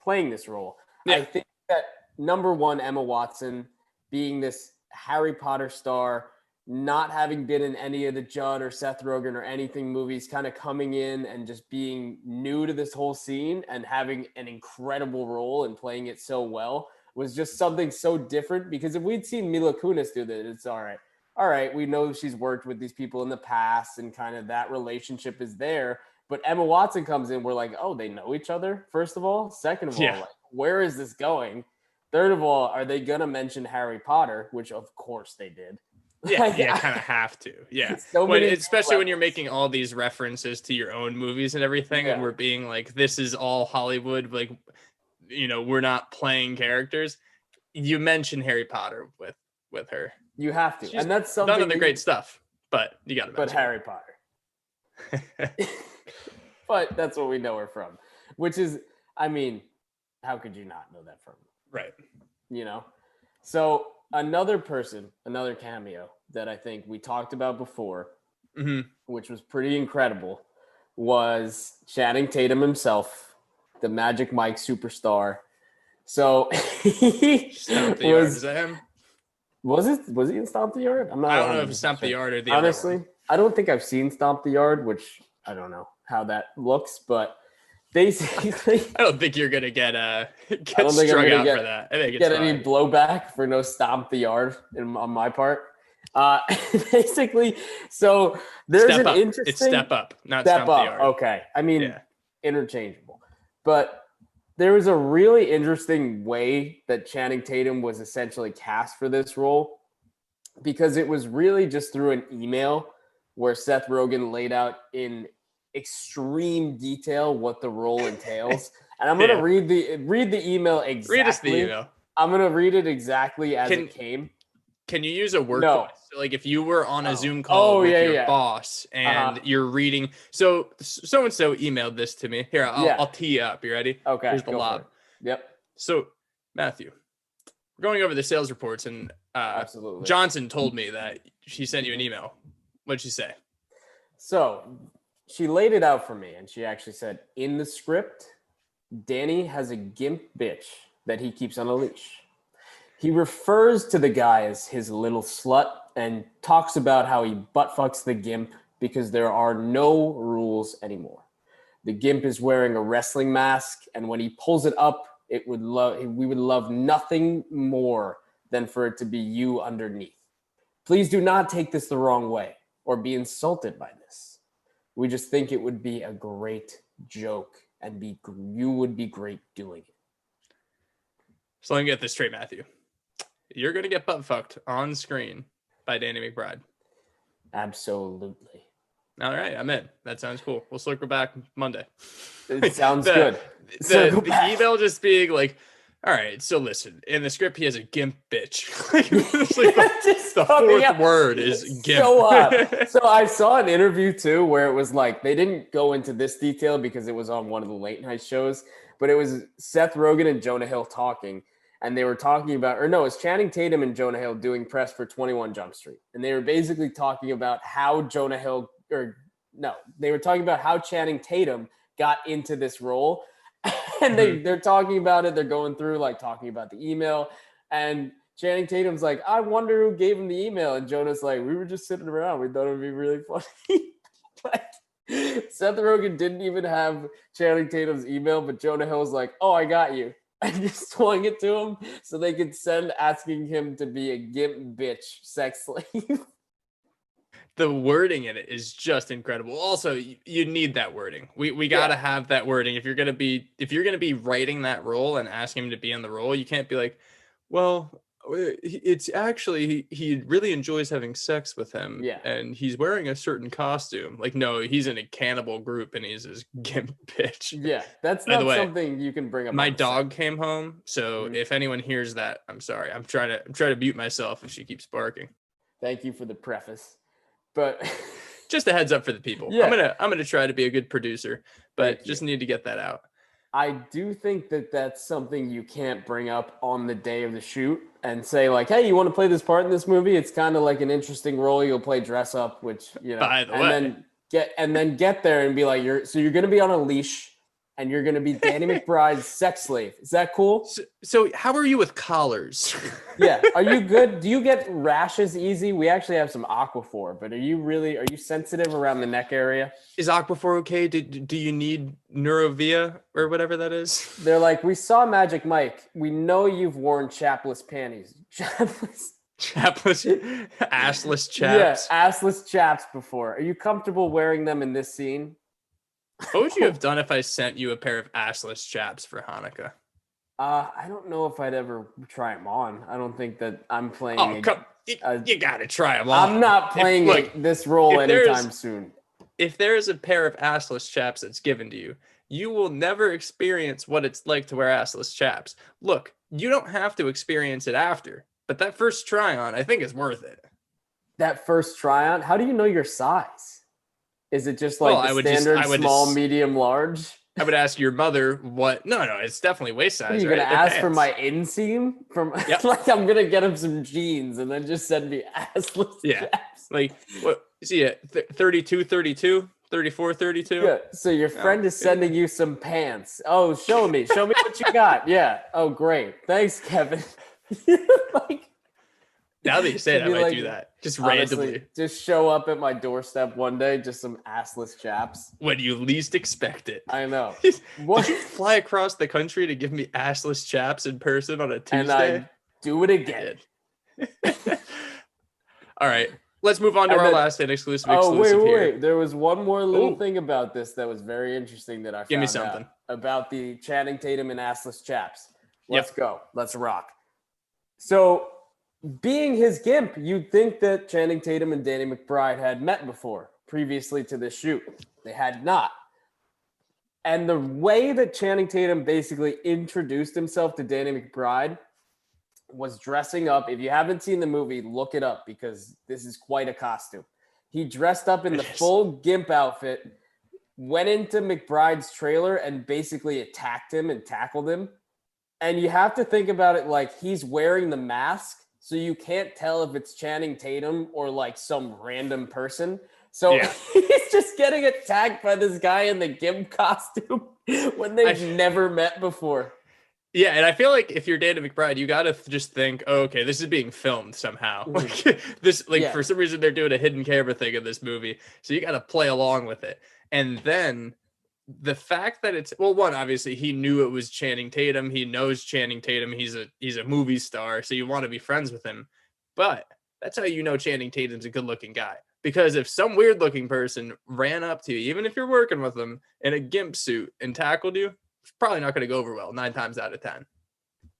playing this role. Yeah. I think that number one, Emma Watson being this Harry Potter star, not having been in any of the Judd or Seth Rogen or anything movies, kind of coming in and just being new to this whole scene and having an incredible role and playing it so well was just something so different. Because if we'd seen Mila Kunis do that, it's all right, we know she's worked with these people in the past and kind of that relationship is there. But Emma Watson comes in, we're like, oh, they know each other, first of all. Second of all, like, where is this going? Third of all, are they going to mention Harry Potter, which of course they did. Yeah, kind of have to. Yeah. Especially when you're making all these references to your own movies and everything, and we're being like, this is all Hollywood. Like, we're not playing characters. You mention Harry Potter with her. You have to. And that's something. None of the great stuff, but you got to mention. But Harry Potter. But that's what we know her from, which is, I mean, how could you not know that from? Right. So another cameo that I think we talked about before, which was pretty incredible, was Channing Tatum himself, the Magic Mike superstar. So he Stomp the Yard. Is that him? Was he in Stomp the Yard? I'm not. I don't know if it's Stomp the Yard or the honestly, other one. I don't think I've seen Stomp the Yard, which I don't know how that looks, but basically, I don't think you're gonna get don't think strung I'm out gonna for that. I think it's get fine. any blowback for no Stomp the Yard on my part. Basically, so there's Step an up. interesting It's step up, not step Stomp the up. Yard. Okay, I mean Yeah. interchangeable, but there was a really interesting way that Channing Tatum was essentially cast for this role, because it was really just through an email where Seth Rogen laid out in extreme detail what the role entails. And I'm gonna read the email exactly. Read us the email. I'm gonna read it exactly as it came. Can you use a word No. voice? So like if you were on a Zoom call with your boss and you're reading, so and so emailed this to me. Here, I'll tee you up. You ready? Okay. Here's the lob. Yep. So Matthew, we're going over the sales reports, and Absolutely. Johnson told me that she sent you an email. What'd she say? So she laid it out for me, and she actually said, in the script, Danny has a gimp bitch that he keeps on a leash. He refers to the guy as his little slut and talks about how he butt fucks the gimp because there are no rules anymore. The gimp is wearing a wrestling mask, and when he pulls it up, we would love nothing more than for it to be you underneath. Please do not take this the wrong way or be insulted by this. We just think it would be a great joke, and you would be great doing it. So let me get this straight, Matthew. You're going to get butt fucked on screen by Danny McBride. Absolutely. All right, I'm in. That sounds cool. We'll circle back Monday. It sounds good. The email just being like, all right, so listen, in the script, he has a gimp bitch. The fourth word is gimp. So I saw an interview too where it was like, they didn't go into this detail because it was on one of the late night shows, but it was Seth Rogen and Jonah Hill talking. And they were talking about, it's Channing Tatum and Jonah Hill doing press for 21 Jump Street. And they were basically talking about how they were talking about how Channing Tatum got into this role. And they're talking about it. They're going through, like, talking about the email. And Channing Tatum's like, I wonder who gave him the email. And Jonah's like, we were just sitting around. We thought it would be really funny. Like, Seth Rogen didn't even have Channing Tatum's email, but Jonah Hill's like, oh, I got you. And just swung it to him so they could send asking him to be a gimp bitch sex slave. The wording in it is just incredible. Also, you need that wording. We gotta have that wording. If you're gonna be writing that role and asking him to be in the role, you can't be like, well, it's actually he really enjoys having sex with him. Yeah. And he's wearing a certain costume. Like, no, he's in a cannibal group and he's this gimp bitch. Yeah, that's not something you can bring up. My dog came home, so if anyone hears that, I'm sorry. I'm trying to mute myself if she keeps barking. Thank you for the preface. But just a heads up for the people. Yeah. I'm gonna try to be a good producer, but just need to get that out. I do think that that's something you can't bring up on the day of the shoot and say like, hey, you want to play this part in this movie? It's kind of like an interesting role. You'll play dress up, which, by the way, then get there and be like, you're going to be on a leash and you're going to be Danny McBride's sex slave. Is that cool? So how are you with collars? Yeah. Are you good? Do you get rashes easy? We actually have some Aquaphor, but are you sensitive around the neck area? Is Aquaphor okay? Do you need Neurovia or whatever that is? They're like, we saw Magic Mike. We know you've worn chapless panties. Assless chaps. Yeah, assless chaps before. Are you comfortable wearing them in this scene? What would you have done if I sent you a pair of assless chaps for Hanukkah? I don't know if I'd ever try them on. I don't think that I'm playing. You gotta try them on. I'm not playing this role anytime soon. If there is a pair of assless chaps that's given to you, you will never experience what it's like to wear assless chaps. Look, you don't have to experience it after, but that first try on, I think, is worth it. That first try on? How do you know your size? Is it just like the standard small, medium, large? I would ask your mother what. No, it's definitely waist size. You're gonna ask for my inseam like I'm gonna get him some jeans and then just send me assless chaps. Like what? See it 32, 34, 32. Yeah. So your friend is sending you some pants. Oh, show me what you got. Yeah. Oh, great. Thanks, Kevin. Like, Now that you say it, to I be might like, do that. Just honestly, randomly. just show up at my doorstep one day, just some assless chaps. When you least expect it. I know. Did What? you fly across the country to give me assless chaps in person on a Tuesday? And I do it again. I did. All right. Let's move on to And our then- last exclusive Oh, wait. here. There was one more little Ooh. thing about this that was very interesting that I found Give me out something. about the Channing Tatum and assless chaps. Let's Yep. go. Let's rock. So, being his gimp, you'd think that Channing Tatum and Danny McBride had met before, previously to this shoot. They had not. And the way that Channing Tatum basically introduced himself to Danny McBride was dressing up. If you haven't seen the movie, look it up because this is quite a costume. He dressed up in the full gimp outfit, went into McBride's trailer and basically attacked him and tackled him. And you have to think about it like he's wearing the mask, so you can't tell if it's Channing Tatum or like some random person. So he's just getting attacked by this guy in the gimp costume when they've never met before. Yeah, and I feel like if you're Danny McBride, you got to just think, oh, okay, this is being filmed somehow. For some reason, they're doing a hidden camera thing in this movie. So you got to play along with it. And then the fact that it's, well, one, obviously, he knew it was Channing Tatum. He knows Channing Tatum. He's a movie star, so you want to be friends with him. But that's how you know Channing Tatum's a good-looking guy. Because if some weird-looking person ran up to you, even if you're working with them, in a gimp suit and tackled you, it's probably not going to go over well 9 times out of 10.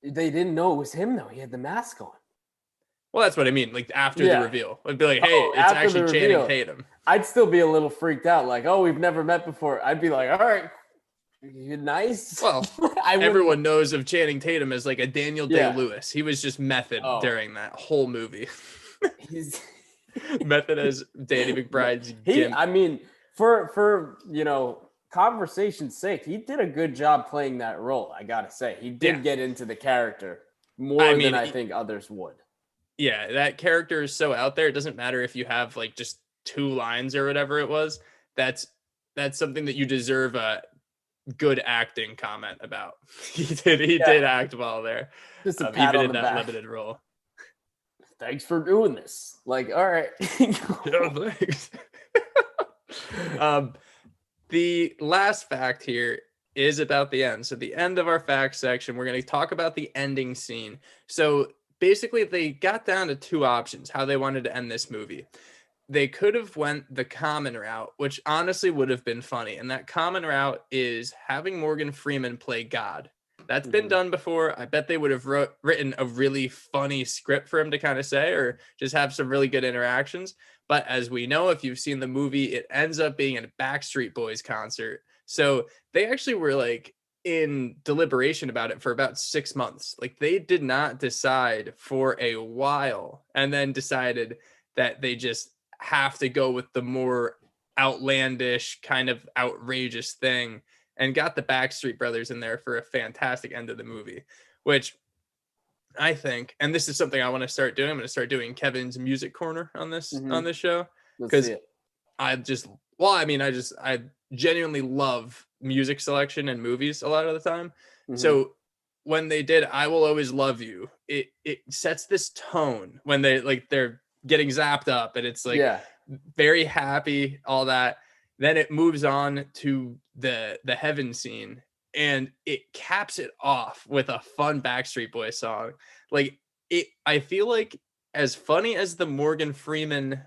They didn't know it was him, though. He had the mask on. Well, that's what I mean. Like after the reveal, I'd be like, "Hey, it's after actually the Channing reveal. Tatum." I'd still be a little freaked out. Like, oh, we've never met before. I'd be like, all right, you nice. Well, everyone knows of Channing Tatum as like a Daniel Day-Lewis. He was just method during that whole movie. He's method as Danny McBride's gimp. I mean, for conversation's sake, he did a good job playing that role. I gotta say, he did get into the character more than I think others would. Yeah, that character is so out there. It doesn't matter if you have like just 2 lines or whatever it was. That's something that you deserve a good acting comment about. He did act well there. Just a pat even on in the that back. limited role. Thanks for doing this. Like, all right. Yeah, thanks. The last fact here is about the end. So the end of our fact section, we're going to talk about the ending scene. So basically they got down to 2 options, how they wanted to end this movie. They could have went the common route, which honestly would have been funny. And that common route is having Morgan Freeman play God. That's been done before. I bet they would have written a really funny script for him to kind of say, or just have some really good interactions. But as we know, if you've seen the movie, it ends up being a Backstreet Boys concert. So they actually were like in deliberation about it for about 6 months. Like they did not decide for a while and then decided that they just have to go with the more outlandish kind of outrageous thing and got the Backstreet Brothers in there for a fantastic end of the movie, which I think, and this is something I want to start doing. I'm going to start doing Kevin's music corner on this show because I genuinely love music selection in movies a lot of the time. So when they did I Will Always Love You, it sets this tone when they're getting zapped up and it's like very happy, all that. Then it moves on to the heaven scene and it caps it off with a fun Backstreet Boys song. I feel like as funny as the Morgan Freeman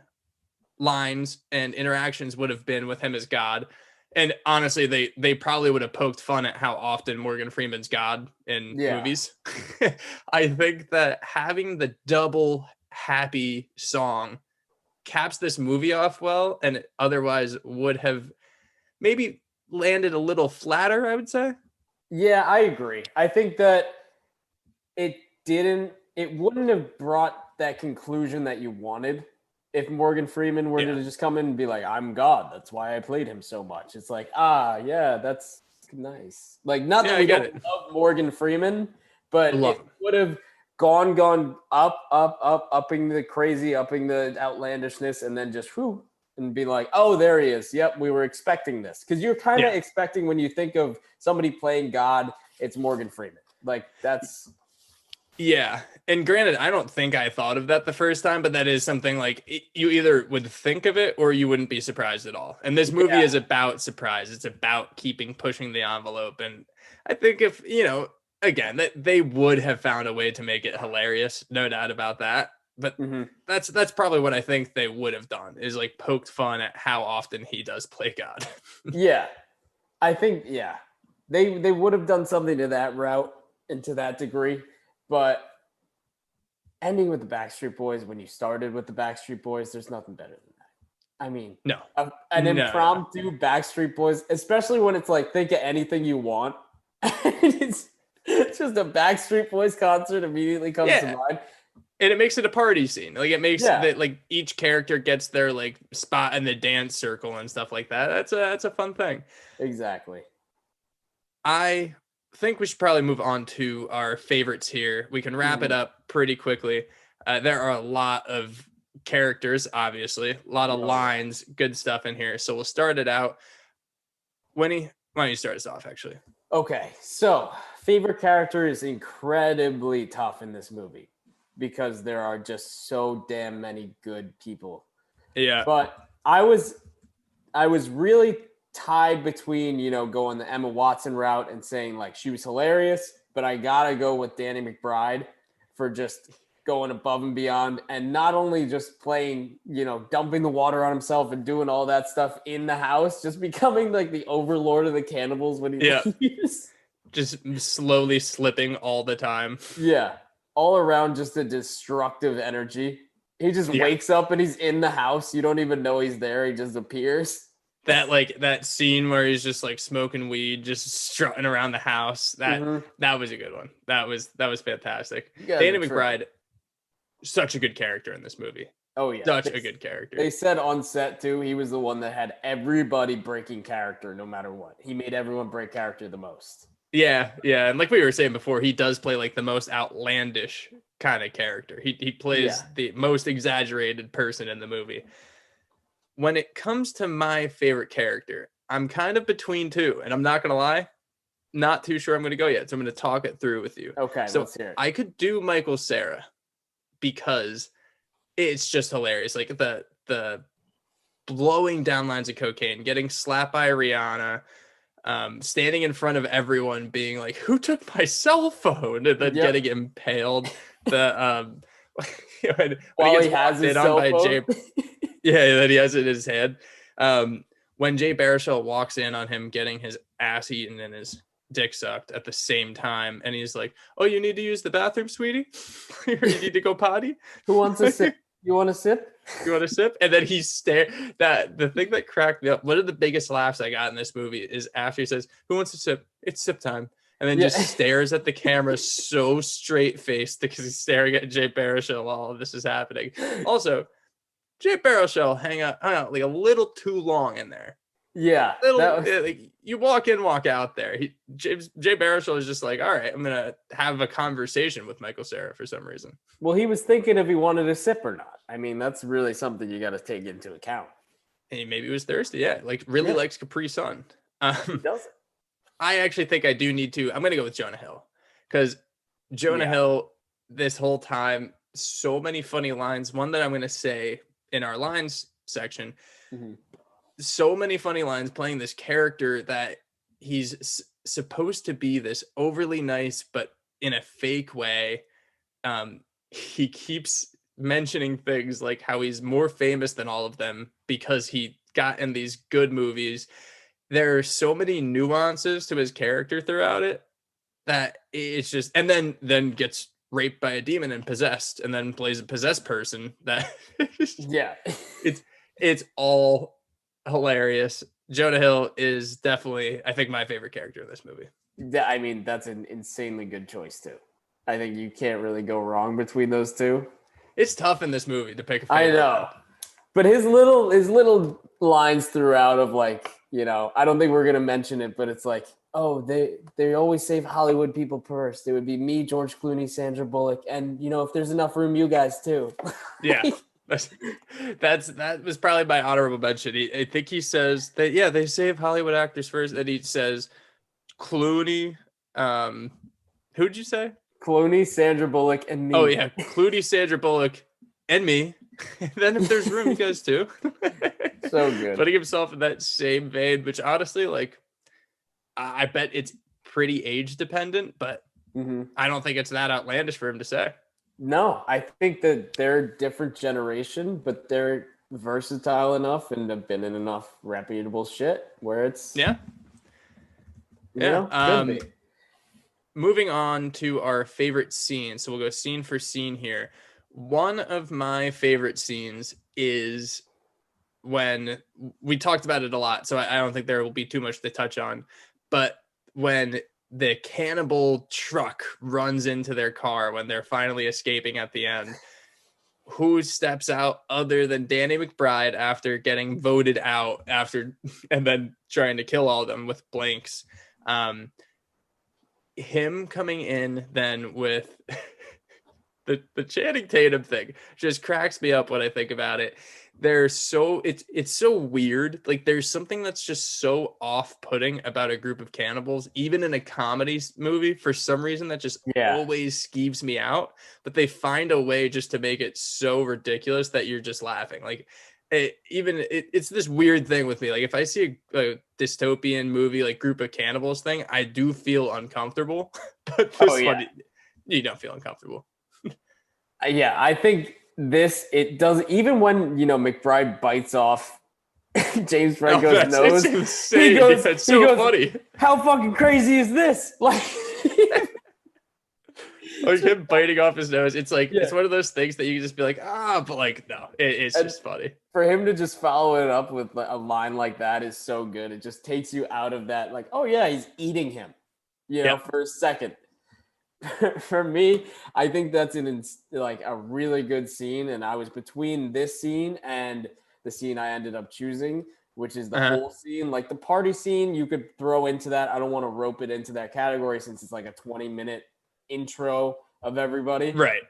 lines and interactions would have been with him as God, and honestly, they probably would have poked fun at how often Morgan Freeman's God in movies. I think that having the double happy song caps this movie off well, and it otherwise would have maybe landed a little flatter, I would say. Yeah, I agree. I think that it wouldn't have brought that conclusion that you wanted if Morgan Freeman were to just come in and be like, I'm God. That's why I played him so much. It's like, that's nice. Like, not that we don't love Morgan Freeman, but it would have gone up, upping the crazy, upping the outlandishness, and then just, and be like, oh, there he is. Yep, we were expecting this. Because you're kind of Yeah. expecting when you think of somebody playing God, it's Morgan Freeman. Like, that's... Yeah. And granted, I don't think I thought of that the first time, but that is something like you either would think of it or you wouldn't be surprised at all. And this movie is about surprise. It's about pushing the envelope. And I think if, again, that they would have found a way to make it hilarious, no doubt about that. But that's probably what I think they would have done, is like poked fun at how often he does play God. Yeah. I think, they would have done something to that route and to that degree. But ending with the Backstreet Boys, when you started with the Backstreet Boys, there's nothing better than that. I mean, No. An impromptu Backstreet Boys, especially when it's like, think of anything you want. it's just a Backstreet Boys concert immediately comes to mind. And it makes it a party scene. Like, it makes that, like, each character gets their like spot in the dance circle and stuff like that. That's a fun thing. Exactly. I think we should probably move on to our favorites here. We can wrap it up pretty quickly. There are a lot of characters, obviously, a lot of lines, good stuff in here. So we'll start it out. Winnie, why don't you start us off, actually? Okay, so favorite character is incredibly tough in this movie because there are just so damn many good people. Yeah. But I was really tied between, going the Emma Watson route and saying like she was hilarious, but I gotta go with Danny McBride for just going above and beyond, and not only just playing, dumping the water on himself and doing all that stuff in the house, just becoming like the overlord of the cannibals when he leaves. Just slowly slipping all the time. Yeah. All around just a destructive energy. He just wakes up and he's in the house. You don't even know he's there. He just appears. That scene where he's just like smoking weed, just strutting around the house. That was a good one. That was fantastic. Danny McBride, such a good character in this movie. Oh yeah, such a good character. They said on set too, he was the one that had everybody breaking character no matter what. He made everyone break character the most. Yeah, and like we were saying before, he does play like the most outlandish kind of character. He plays the most exaggerated person in the movie. When it comes to my favorite character, I'm kind of between two, and I'm not gonna lie, not too sure I'm gonna go yet. So I'm gonna talk it through with you. Okay, so let's hear it. I could do Michael Cera because it's just hilarious. Like the blowing down lines of cocaine, getting slapped by Rihanna, standing in front of everyone being like, who took my cell phone? And then getting impaled. When While he he has his cell phone. That he has it in his head. When Jay Baruchel walks in on him getting his ass eaten and his dick sucked at the same time, and he's like, oh, you need to use the bathroom, sweetie? You need to go potty? Who wants a sip? You want a sip? You want a sip? And then he the thing that cracked me up, one of the biggest laughs I got in this movie is after he says, who wants a sip? It's sip time. And then just stares at the camera so straight-faced because he's staring at Jay Baruchel while all of this is happening. Also, Jay Baruchel hung out like a little too long in there. Yeah. Like, you walk in, walk out there. Jay Baruchel is just like, all right, I'm going to have a conversation with Michael Cera for some reason. Well, he was thinking if he wanted a sip or not. I mean, that's really something you got to take into account. And maybe he was thirsty. Yeah. Like really likes Capri Sun. He doesn't. I actually think I do need to. I'm going to go with Jonah Hill because Jonah Hill, this whole time, so many funny lines. One that I'm going to say in our lines section, so many funny lines playing this character that he's supposed to be this overly nice, but in a fake way. He keeps mentioning things like how he's more famous than all of them because he got in these good movies. There are so many nuances to his character throughout it that it's just, and then gets raped by a demon and possessed, and then plays a possessed person. That it's all hilarious. Jonah Hill is definitely, I think, my favorite character in this movie. Yeah, I mean, that's an insanely good choice too. I think you can't really go wrong between those two. It's tough in this movie to pick a favorite. I know. But his little lines throughout of like, I don't think we're going to mention it, but it's like, oh, they always save Hollywood people first. It would be me, George Clooney, Sandra Bullock. And, if there's enough room, you guys too. Yeah. That was probably my honorable mention. I think he says that, yeah, they save Hollywood actors first, and he says Clooney. Who'd you say? Clooney, Sandra Bullock, and me. Oh yeah, Clooney, Sandra Bullock, and me. Then if there's room, he goes too. So good. Putting himself in that same vein, which honestly, like, I bet it's pretty age dependent, but I don't think it's that outlandish for him to say. No, I think that they're a different generation, but they're versatile enough and have been in enough reputable shit where it's Yeah. could be. Moving on to our favorite scene. So we'll go scene for scene here. One of my favorite scenes is when we talked about it a lot, so I don't think there will be too much to touch on, but when the cannibal truck runs into their car when they're finally escaping at the end, who steps out other than Danny McBride after getting voted out and then trying to kill all of them with blanks. Him coming in then with the Channing Tatum thing just cracks me up when I think about it. It's so weird. Like, there's something that's just so off-putting about a group of cannibals, even in a comedy movie. For some reason, that just always skeeves me out. But they find a way just to make it so ridiculous that you're just laughing. Like, it's this weird thing with me. Like, if I see a dystopian movie, like Group of Cannibals thing, I do feel uncomfortable. But this one, you don't feel uncomfortable. Yeah, I think it does, even when McBride bites off James Franco's nose. It's insane. It's so funny. How fucking crazy is this? Like him biting off his nose. It's like it's one of those things that you can just be like, but like, no, it's just funny. For him to just follow it up with a line like that is so good. It just takes you out of that, like, oh yeah, he's eating him, for a second. For me, I think that's a really good scene, and I was between this scene and the scene I ended up choosing, which is the whole scene. Like, the party scene, you could throw into that. I don't want to rope it into that category since it's like a 20-minute intro of everybody. Right.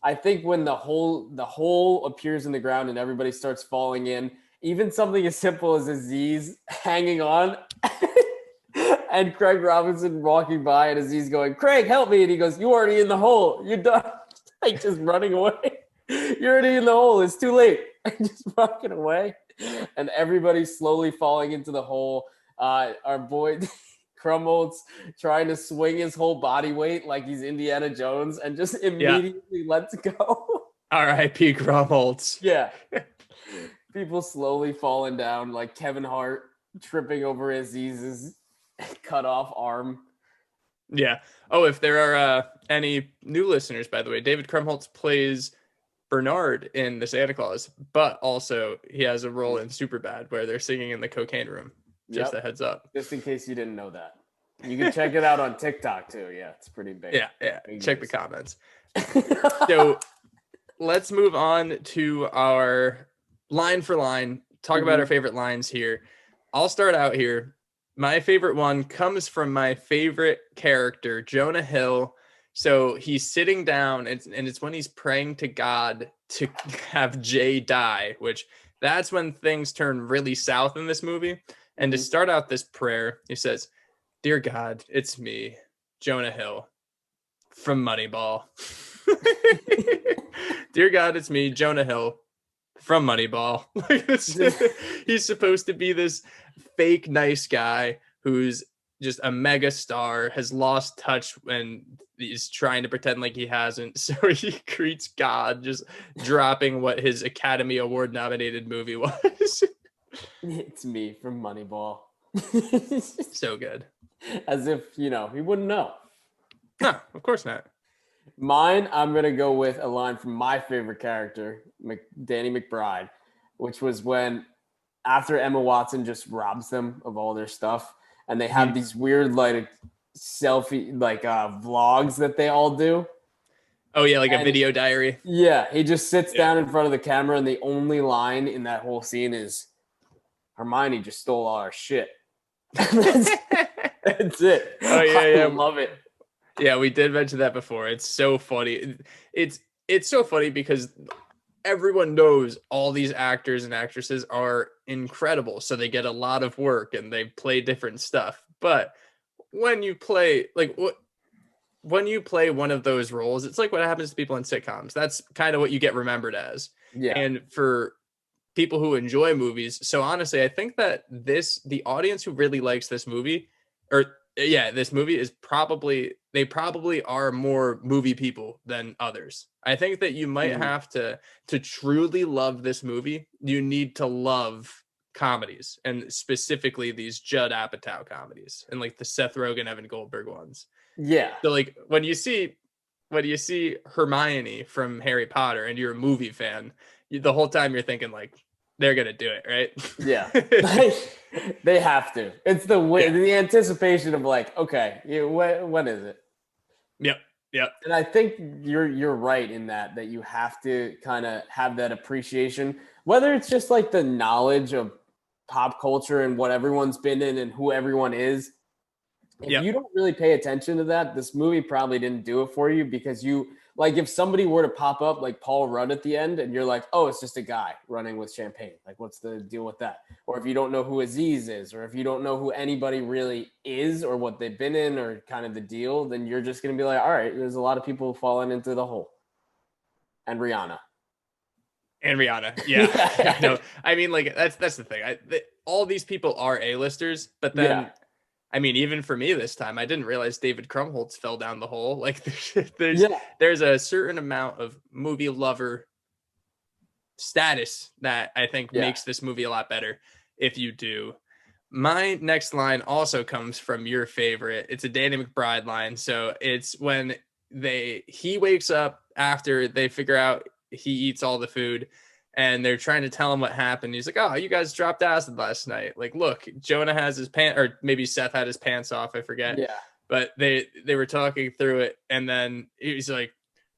I think when the hole appears in the ground and everybody starts falling in, even something as simple as Aziz hanging on. And Craig Robinson walking by, and Aziz going, "Craig, help me!" And he goes, "You already in the hole. You're done." Like, just running away. You're already in the hole. It's too late. Just walking away, and everybody's slowly falling into the hole. Our boy Krumholtz trying to swing his whole body weight like he's Indiana Jones, and just immediately lets go. R.I.P. Krumholtz. Yeah. People slowly falling down, like Kevin Hart tripping over Aziz's cut off arm. Yeah. Oh, if there are any new listeners, by the way, David Krumholtz plays Bernard in The Santa Claus, but also he has a role in Superbad where they're singing in the cocaine room. Just a heads up. Just in case you didn't know that. You can check it out on TikTok too. Yeah, it's pretty big. Yeah. Check the comments. So let's move on to our line for line. Talk about our favorite lines here. I'll start out here. My favorite one comes from my favorite character, Jonah Hill. So he's sitting down, and it's when he's praying to God to have Jay die, which that's when things turn really south in this movie. And to start out this prayer, he says, "Dear God, it's me, Jonah Hill, from Moneyball." Dear God, it's me, Jonah Hill, from Moneyball. He's supposed to be this fake nice guy who's just a mega star, has lost touch and is trying to pretend like he hasn't. So he greets God, just dropping what his Academy Award nominated movie was. It's me from Moneyball. So good. As if, he wouldn't know. No, of course not. Mine, I'm going to go with a line from my favorite character, Danny McBride, which was when, after Emma Watson just robs them of all their stuff, and they have these weird, like, selfie, like, vlogs that they all do. Oh, yeah, like a video diary. Yeah, he just sits down in front of the camera, and the only line in that whole scene is, "Hermione just stole all our shit." That's it. Oh, yeah. I love it. Yeah, we did mention that before. It's so funny. It's so funny because everyone knows all these actors and actresses are incredible, so they get a lot of work and they play different stuff. But when you play when you play one of those roles, it's like what happens to people in sitcoms. That's kind of what you get remembered as. Yeah. And for people who enjoy movies, so honestly, I think that the audience who really likes this movie, this movie is probably are more movie people than others. I think that you might have to truly love this movie, you need to love comedies, and specifically these Judd Apatow comedies and like the Seth Rogen, Evan Goldberg ones. Yeah. So like when you see Hermione from Harry Potter and you're a movie fan, the whole time you're thinking like they're gonna do it, right? Yeah. They have to. It's the anticipation of like, okay, when is it? Yep. And I think you're right in that you have to kind of have that appreciation, whether it's just like the knowledge of pop culture and what everyone's been in and who everyone is. If you don't really pay attention to that, this movie probably didn't do it for you, because if somebody were to pop up like Paul Rudd at the end and you're like, oh, it's just a guy running with champagne. Like, what's the deal with that? Or if you don't know who Aziz is, or if you don't know who anybody really is or what they've been in or kind of the deal, then you're just going to be like, all right, there's a lot of people falling into the hole. And Rihanna. Yeah. No, I mean, like, that's the thing. All these people are A-listers, but then I mean, even for me this time, I didn't realize David Krumholtz fell down the hole. Like there's a certain amount of movie lover status that I think makes this movie a lot better if you do. My next line also comes from your favorite. It's a Danny McBride line. So it's when he wakes up after they figure out he eats all the food, and they're trying to tell him what happened. He's like, oh, you guys dropped acid last night. Like, look, Jonah has his pants, or maybe Seth had his pants off. I forget. Yeah. But they were talking through it. And then he's like,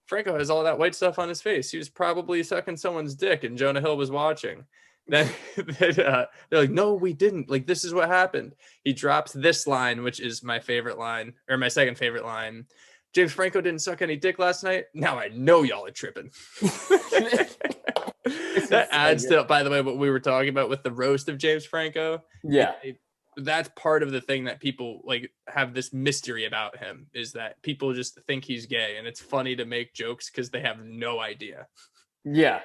Franco has all that white stuff on his face. He was probably sucking someone's dick and Jonah Hill was watching. Then they're like, no, we didn't. Like, this is what happened. He drops this line, which is my favorite line, or my second favorite line. James Franco didn't suck any dick last night. Now I know y'all are tripping. That adds to, by the way, what we were talking about with the roast of James Franco. Yeah. That's part of the thing that people like have this mystery about him, is that people just think he's gay, and it's funny to make jokes because they have no idea. Yeah.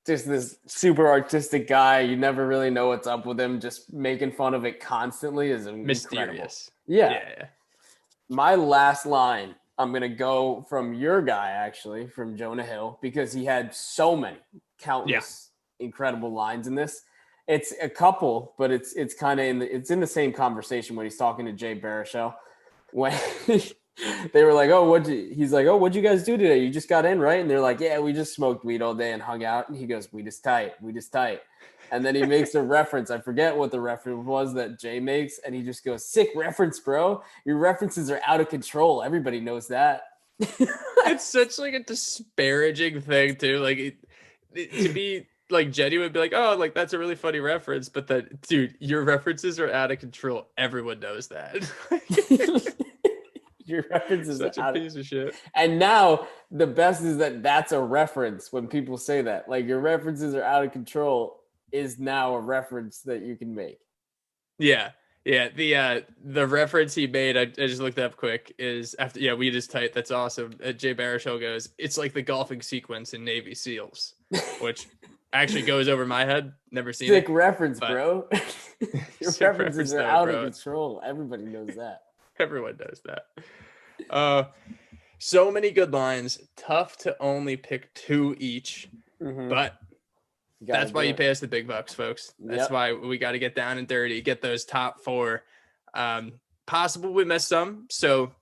Just this super artistic guy. You never really know what's up with him. Just making fun of it constantly is mysterious. Incredible. Yeah. My last line, I'm going to go from your guy, actually, from Jonah Hill, because he had so many, countless incredible lines in this. It's a couple, but it's kind of in the same conversation when he's talking to Jay Baruchel. When they were like, he's like, oh, what'd you guys do today? You just got in, right? And they're like, yeah, we just smoked weed all day and hung out. And he goes, we just tight. And then he makes a reference. I forget what the reference was that Jay makes. And he just goes, sick reference, bro. Your references are out of control. Everybody knows that. It's such like a disparaging thing too. Like to be like genuine, be like, oh, like that's a really funny reference. But that, dude, your references are out of control. Everyone knows that. Your references such are a piece of shit. And now the best is that that's a reference when people say that. Like, your references are out of control is now a reference that you can make. Yeah. The reference he made, I just looked up quick, is after we just tight. That's awesome. Jay Baruchel goes, it's like the golfing sequence in Navy SEALs, which actually goes over my head. Never seen Sick it. reference, bro. Your references are out of control. Everybody knows that. Everyone knows that. So many good lines. Tough to only pick two each, but that's why you pay us the big bucks, folks. That's why we got to get down and dirty, get those top four. Possible we missed some. So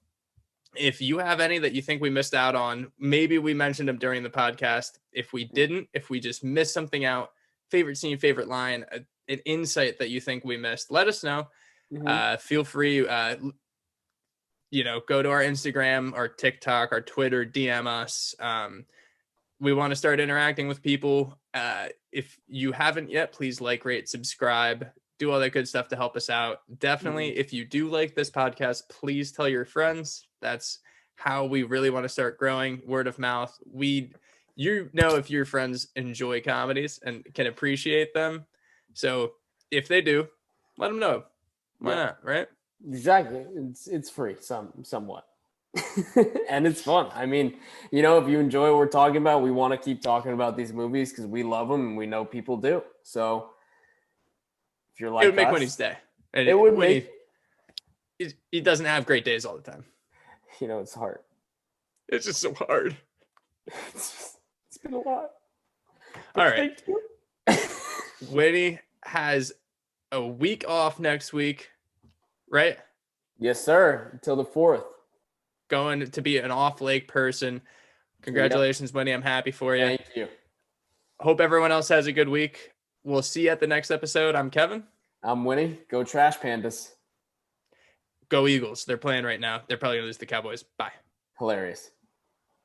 if you have any that you think we missed out on, maybe we mentioned them during the podcast. If we didn't, if we just missed something out, favorite scene, favorite line, an insight that you think we missed, let us know. Feel free, go to our Instagram, our TikTok, our Twitter, DM us. We want to start interacting with people. If you haven't yet, please like, rate, subscribe, do all that good stuff to help us out. Definitely, if you do like this podcast, please tell your friends. That's how we really want to start growing. Word of mouth. you know if your friends enjoy comedies and can appreciate them. So if they do, let them know. Why not, right? Exactly. It's free, somewhat. And it's fun. I mean, you know, if you enjoy what we're talking about, we want to keep talking about these movies because we love them and we know people do. So if you're like it would make us, Winnie's day. And it would Winnie, make, he doesn't have great days all the time. you know, it's hard. It's just so hard. It's been a lot. All right. Winnie has a week off next week, right? Yes, sir. Until the 4th. Going to be an off-lake person. Congratulations, Winnie. I'm happy for you. Thank you. Hope everyone else has a good week. We'll see you at the next episode. I'm Kevin. I'm Winnie. Go Trash Pandas. Go Eagles. They're playing right now. They're probably going to lose the Cowboys. Bye. Hilarious.